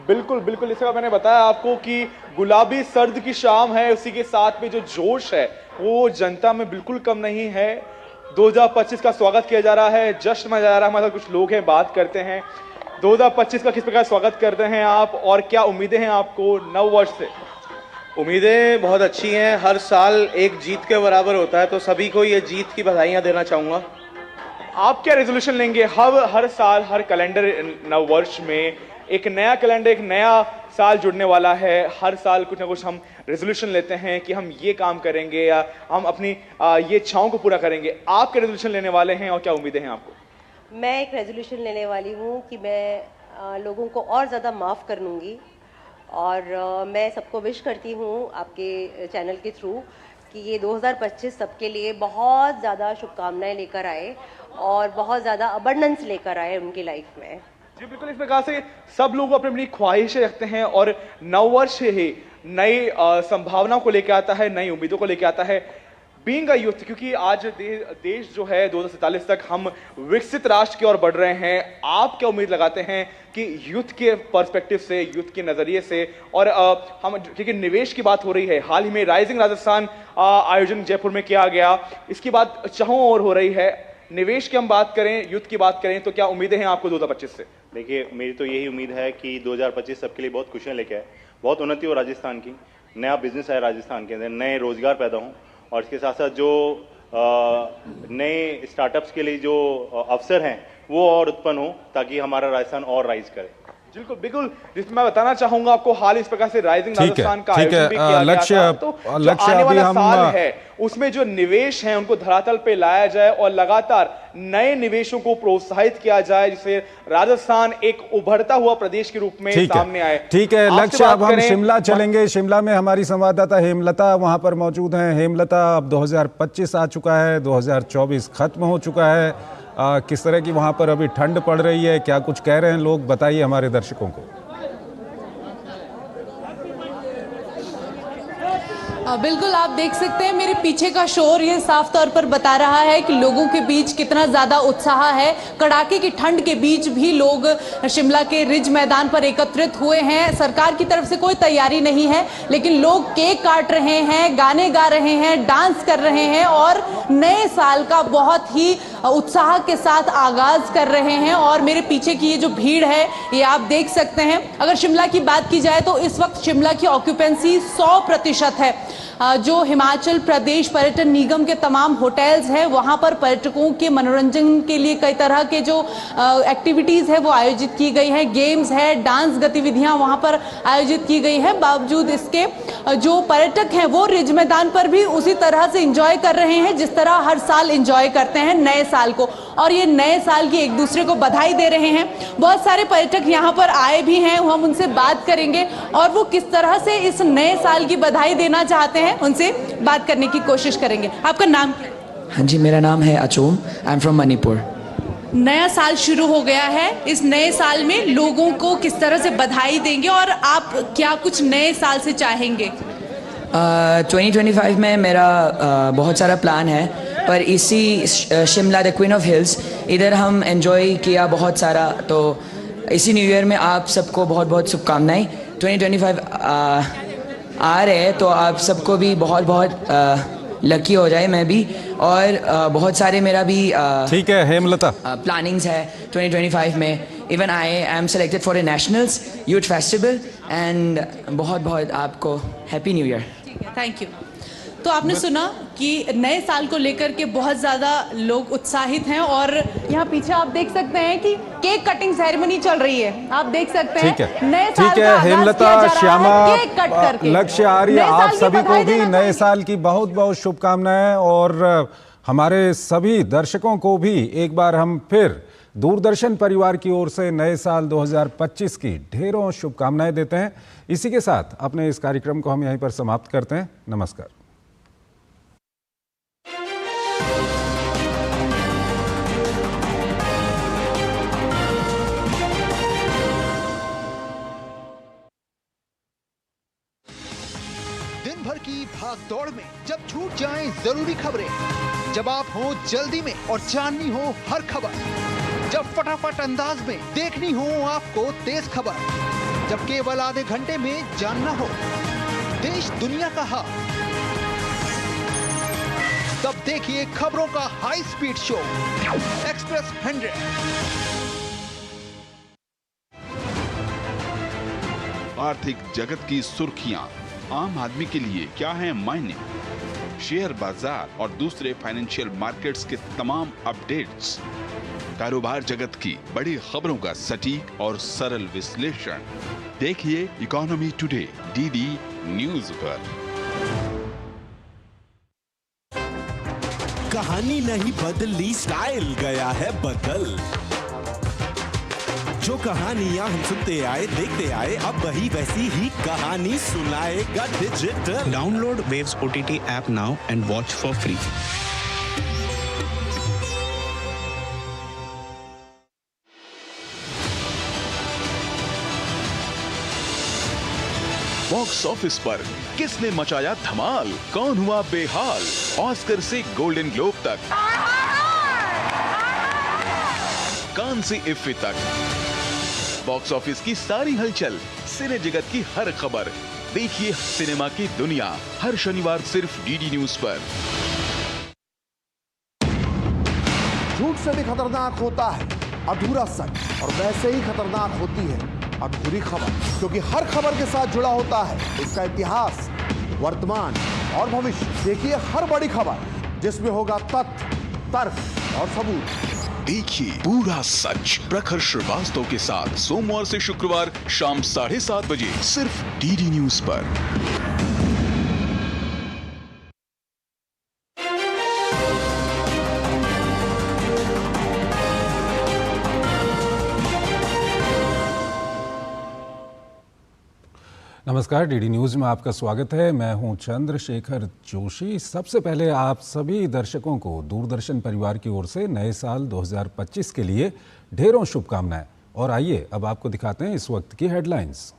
बिल्कुल बिल्कुल, इसका मैंने बताया आपको कि गुलाबी सर्द की शाम है, उसी के साथ में जो जोश है वो जनता में बिल्कुल कम नहीं है। 2025 का स्वागत किया जा रहा है, जश्न मनाया जा रहा है। हमारे साथ कुछ लोग हैं, बात करते हैं। 2025 का किस प्रकार स्वागत करते हैं आप और क्या उम्मीदें हैं आपको नव वर्ष से? उम्मीदें बहुत अच्छी हैं। हर साल एक जीत के बराबर होता है, तो सभी को ये जीत की बधाइयां देना चाहूँगा। आप क्या रेजोल्यूशन लेंगे? हर साल हर कैलेंडर नव वर्ष में एक नया कैलेंडर, एक नया साल जुड़ने वाला है। हर साल कुछ ना कुछ हम रेजोल्यूशन लेते हैं कि हम ये काम करेंगे या हम अपनी ये इच्छाओं को पूरा करेंगे। आप क्या रेजोल्यूशन लेने वाले हैं और क्या उम्मीदें हैं आपको? मैं एक रेजोल्यूशन लेने वाली हूँ कि मैं लोगों को और ज़्यादा माफ़ कर लूँगी और मैं सबको विश करती हूँ आपके चैनल के थ्रू कि ये 2025 सबके लिए बहुत ज़्यादा शुभकामनाएं लेकर आए और बहुत ज़्यादा अबंडेंस लेकर आए उनकी लाइफ में। जी बिल्कुल, इस प्रकार से सब लोग अपनी अपनी ख्वाहिशें रखते हैं और नववर्ष ही नई संभावनाओं को लेकर आता है, नई उम्मीदों को लेकर आता है। बीइंग अ यूथ, क्योंकि आज देश जो है 2047 तक हम विकसित राष्ट्र की ओर बढ़ रहे हैं। आप क्या उम्मीद लगाते हैं कि यूथ के पर्सपेक्टिव से, यूथ के नजरिए से, और हम क्योंकि निवेश की बात हो रही है, हाल ही में राइजिंग राजस्थान आयोजन जयपुर में किया गया, इसकी बात चाहों और हो रही है। निवेश की हम बात करें, यूथ की बात करें, तो क्या उम्मीदें हैं आपको 2025 से? देखिए, मेरी तो यही उम्मीद है कि 2025 सबके लिए बहुत खुशियां लेके आए, बहुत उन्नति हो राजस्थान की, नया बिजनेस आए राजस्थान के अंदर, नए रोजगार पैदा हों और इसके साथ साथ जो नए स्टार्टअप्स के लिए जो अवसर हैं वो और उत्पन्न हो ताकि हमारा राजस्थान और राइज करे। बिल्कुल बिल्कुल, जिसमें मैं बताना चाहूंगा आपको, हाल इस प्रकार से राइजिंग राजस्थान का आयोजन भी किया गया था। तो जो आने वाला साल है उसमें जो निवेश है उनको धरातल पे लाया जाए और लगातार नए निवेशों को प्रोत्साहित किया जाए, जिससे राजस्थान एक उभरता हुआ प्रदेश के रूप में सामने आए। ठीक है लक्ष्य, अब हम शिमला चलेंगे। शिमला में हमारी संवाददाता हेमलता वहां पर मौजूद हैं। हेमलता, अब 2025 आ चुका है, 2024 खत्म हो चुका है, किस तरह की वहां पर अभी ठंड पड़ रही है, क्या कुछ कह रहे हैं लोग, बताइए हमारे दर्शकों को। बिल्कुल, आप देख सकते हैं मेरे पीछे का शोर ये साफ तौर पर बता रहा है कि लोगों के बीच कितना ज़्यादा उत्साह है। कड़ाके की ठंड के बीच भी लोग शिमला के रिज मैदान पर एकत्रित हुए हैं। सरकार की तरफ से कोई तैयारी नहीं है, लेकिन लोग केक काट रहे हैं, गाने गा रहे हैं, डांस कर रहे हैं और नए साल का बहुत ही उत्साह के साथ आगाज कर रहे हैं। और मेरे पीछे की ये जो भीड़ है ये आप देख सकते हैं। अगर शिमला की बात की जाए तो इस वक्त शिमला की ऑक्यूपेंसी 100% है। जो हिमाचल प्रदेश पर्यटन निगम के तमाम होटल्स हैं वहां पर पर्यटकों के मनोरंजन के लिए कई तरह के जो एक्टिविटीज है वो आयोजित की गई हैं, गेम्स है, डांस गतिविधियां वहां पर आयोजित की गई हैं। बावजूद इसके जो पर्यटक हैं वो रिज मैदान पर भी उसी तरह से एंजॉय कर रहे हैं जिस तरह हर साल एंजॉय करते हैं नए साल को, और ये नए साल की एक दूसरे को बधाई दे रहे हैं। बहुत सारे पर्यटक यहाँ पर आए भी हैं, हम उनसे बात करेंगे और वो किस तरह से इस नए साल की बधाई देना चाहते हैं उनसे बात करने की कोशिश करेंगे। आपका नाम? हाँ जी, मेरा नाम है अचूम, आई एम फ्रॉम मणिपुर। नया साल शुरू हो गया है, इस नए साल में लोगों को किस तरह से बधाई देंगे और आप क्या कुछ नए साल से चाहेंगे? 2025 में मेरा बहुत सारा प्लान है, पर इसी Shimla the queen of hills इधर हम एंजॉय किया बहुत सारा। तो इसी न्यू ईयर में आप सबको बहुत बहुत शुभकामनाएं। 2025 आ रहे हैं तो आप सबको भी बहुत बहुत लकी हो जाए, मैं भी, और बहुत सारे मेरा भी ठीक है हेमलता प्लानिंग्स है 2025 में। Even I am selected for a nationals youth festival and बहुत बहुत आपको happy new year. Thank you. तो आपने सुना कि नए साल को लेकर के बहुत ज़्यादा लोग उत्साहित हैं और यहाँ पीछे आप देख सकते हैं कि केक कटिंग सेरेमनी चल रही है। आप देख सकते हैं नए साल ठीक है हेमलता, श्यामा, केक कट करके। लक्ष्य आर्य, आप सभी को भी नए साल की बहुत बहुत शुभकामनाएं और हमारे सभी दर्शकों को भी एक बार हम फिर दूरदर्शन परिवार की ओर से नए साल 2025 की ढेरों शुभकामनाएं देते हैं। इसी के साथ अपने इस कार्यक्रम को हम यहीं पर समाप्त करते हैं। नमस्कार। दिन भर की भाग दौड़ में जब छूट जाएं जरूरी खबरें, जब आप हो जल्दी में और जाननी हो हर खबर, जब फटाफट अंदाज में देखनी हो आपको तेज खबर, जब केवल आधे घंटे में जानना हो देश दुनिया का हाल, तब देखिए खबरों का हाई स्पीड शो एक्सप्रेस 100। आर्थिक जगत की सुर्खियां, आम आदमी के लिए क्या है मायने, शेयर बाजार और दूसरे फाइनेंशियल मार्केट्स के तमाम अपडेट्स, कारोबार जगत की बड़ी खबरों का सटीक और सरल विश्लेषण। देखिए इकोनॉमी टुडे डीडी न्यूज पर। कहानी नहीं बदली, स्टाइल गया है बदल। जो कहानियां हम सुनते आए, देखते आए, अब वही वैसी ही कहानी सुनाएगा digital. Download waves OTT app now and watch for free. Box office पर किसने मचाया धमाल, कौन हुआ बेहाल, ऑस्कर से गोल्डन ग्लोब तक, कान से इफ्फी तक, बॉक्स ऑफिस की सारी हलचल, सिने जगत की हर खबर। देखिए सिनेमा की दुनिया हर शनिवार सिर्फ डीडी न्यूज पर। झूठ से भी खतरनाक होता है अधूरा सच, और वैसे ही खतरनाक होती है अधूरी खबर, क्योंकि हर खबर के साथ जुड़ा होता है उसका इतिहास, वर्तमान और भविष्य। देखिए हर बड़ी खबर जिसमें होगा तथ्य, तर्क और सबूत। देखिए पूरा सच प्रखर श्रीवास्तव के साथ सोमवार से शुक्रवार शाम 7:30 बजे सिर्फ डीडी न्यूज पर। नमस्कार, डीडी न्यूज में आपका स्वागत है। मैं हूं चंद्रशेखर जोशी। सबसे पहले आप सभी दर्शकों को दूरदर्शन परिवार की ओर से नए साल 2025 के लिए ढेरों शुभकामनाएं। और आइए अब आपको दिखाते हैं इस वक्त की हेडलाइंस।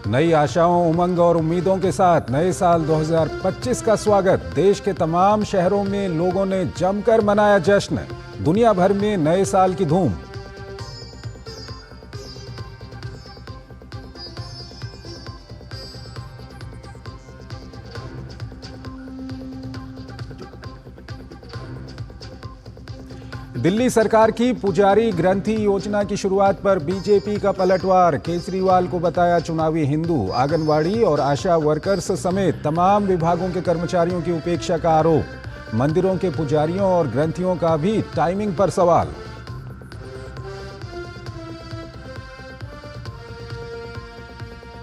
नई आशाओं, उमंग और उम्मीदों के साथ नए साल 2025 का स्वागत। देश के तमाम शहरों में लोगों ने जमकर मनाया जश्न। दुनिया भर में नए साल की धूम। दिल्ली सरकार की पुजारी ग्रंथि योजना की शुरुआत पर बीजेपी का पलटवार। केजरीवाल को बताया चुनावी हिंदू। आंगनवाड़ी और आशा वर्कर्स समेत तमाम विभागों के कर्मचारियों की उपेक्षा का आरोप। मंदिरों के पुजारियों और ग्रंथियों का भी टाइमिंग पर सवाल।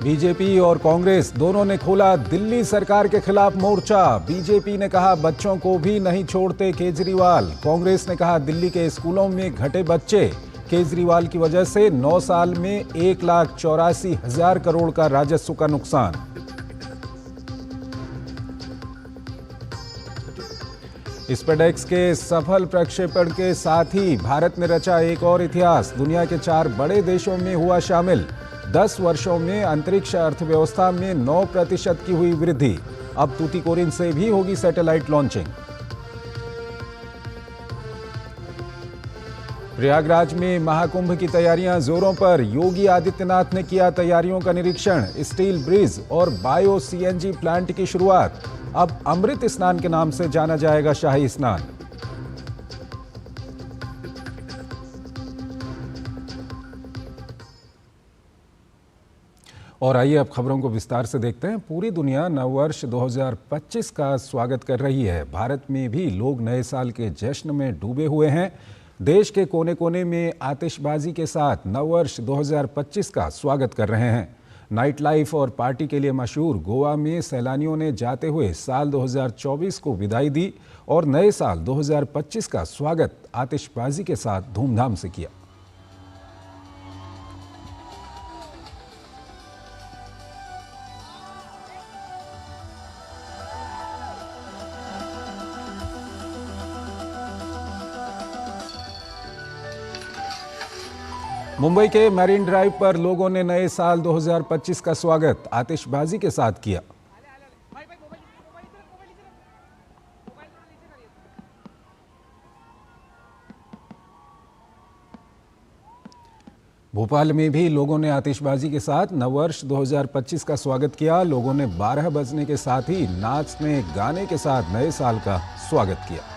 बीजेपी और कांग्रेस दोनों ने खोला दिल्ली सरकार के खिलाफ मोर्चा। बीजेपी ने कहा बच्चों को भी नहीं छोड़ते केजरीवाल। कांग्रेस ने कहा दिल्ली के स्कूलों में घटे बच्चे। केजरीवाल की वजह से 9 साल में 1,84,000 करोड़ का राजस्व का नुकसान। स्पेडेक्स के सफल प्रक्षेपण के साथ ही भारत ने रचा एक और इतिहास। दुनिया के 4 बड़े देशों में हुआ शामिल। 10 वर्षों में अंतरिक्ष अर्थव्यवस्था में 9% की हुई वृद्धि। अब तूतीकोरिन से भी होगी सैटेलाइट लॉन्चिंग। प्रयागराज में महाकुंभ की तैयारियां जोरों पर। योगी आदित्यनाथ ने किया तैयारियों का निरीक्षण। स्टील ब्रिज और बायो CNG प्लांट की शुरुआत। अब अमृत स्नान के नाम से जाना जाएगा शाही स्नान। और आइए अब खबरों को विस्तार से देखते हैं। पूरी दुनिया नववर्ष 2025 का स्वागत कर रही है। भारत में भी लोग नए साल के जश्न में डूबे हुए हैं। देश के कोने कोने में आतिशबाजी के साथ नववर्ष 2025 का स्वागत कर रहे हैं। नाइट लाइफ और पार्टी के लिए मशहूर गोवा में सैलानियों ने जाते हुए साल 2024 को विदाई दी और नए साल 2025 का स्वागत आतिशबाजी के साथ धूमधाम से किया। मुंबई के मैरीन ड्राइव पर लोगों ने नए साल 2025 का स्वागत आतिशबाजी के साथ किया। भोपाल में भी लोगों ने आतिशबाजी के साथ नववर्ष 2025 का स्वागत किया। लोगों ने 12 बजने के साथ ही नाचने गाने के साथ नए साल का स्वागत किया।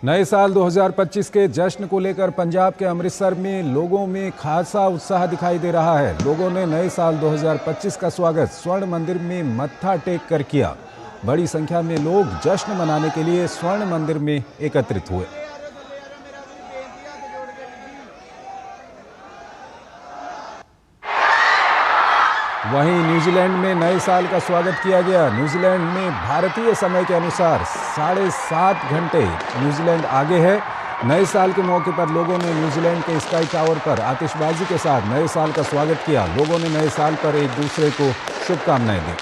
नए साल 2025 के जश्न को लेकर पंजाब के अमृतसर में लोगों में खासा उत्साह दिखाई दे रहा है। लोगों ने नए साल 2025 का स्वागत स्वर्ण मंदिर में मत्था टेक कर किया। बड़ी संख्या में लोग जश्न मनाने के लिए स्वर्ण मंदिर में एकत्रित हुए। वहीं न्यूजीलैंड में नए साल का स्वागत किया गया। न्यूजीलैंड में भारतीय समय के अनुसार 7.5 घंटे न्यूजीलैंड आगे है। नए साल के मौके पर लोगों ने न्यूजीलैंड के स्काई टावर पर आतिशबाजी के साथ नए साल का स्वागत किया। लोगों ने नए साल पर एक दूसरे को शुभकामनाएं दी।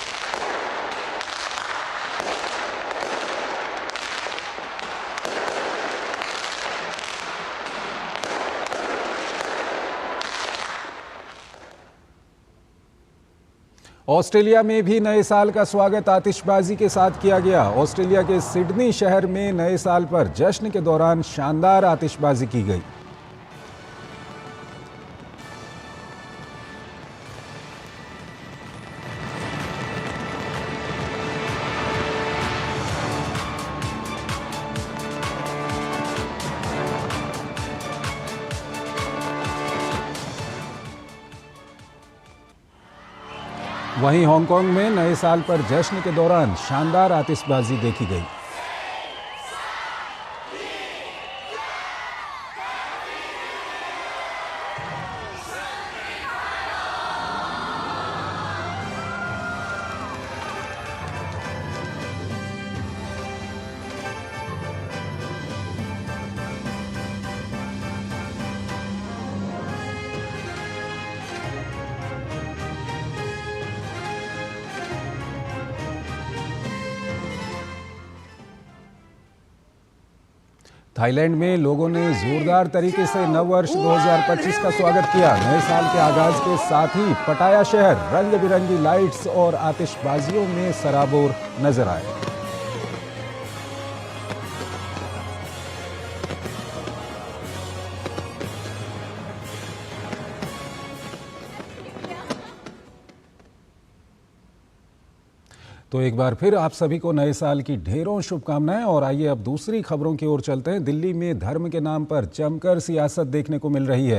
ऑस्ट्रेलिया में भी नए साल का स्वागत आतिशबाजी के साथ किया गया। ऑस्ट्रेलिया के सिडनी शहर में नए साल पर जश्न के दौरान शानदार आतिशबाजी की गई। वहीं हांगकांग में नए साल पर जश्न के दौरान शानदार आतिशबाजी देखी गई। थाईलैंड में लोगों ने जोरदार तरीके से नववर्ष 2025 का स्वागत किया। नए साल के आगाज के साथ ही पटाया शहर रंग बिरंगी लाइट्स और आतिशबाजियों में सराबोर नजर आए। तो एक बार फिर आप सभी को नए साल की ढेरों शुभकामनाएं। और आइए अब दूसरी खबरों की ओर चलते हैं। दिल्ली में धर्म के नाम पर जमकर सियासत देखने को मिल रही है।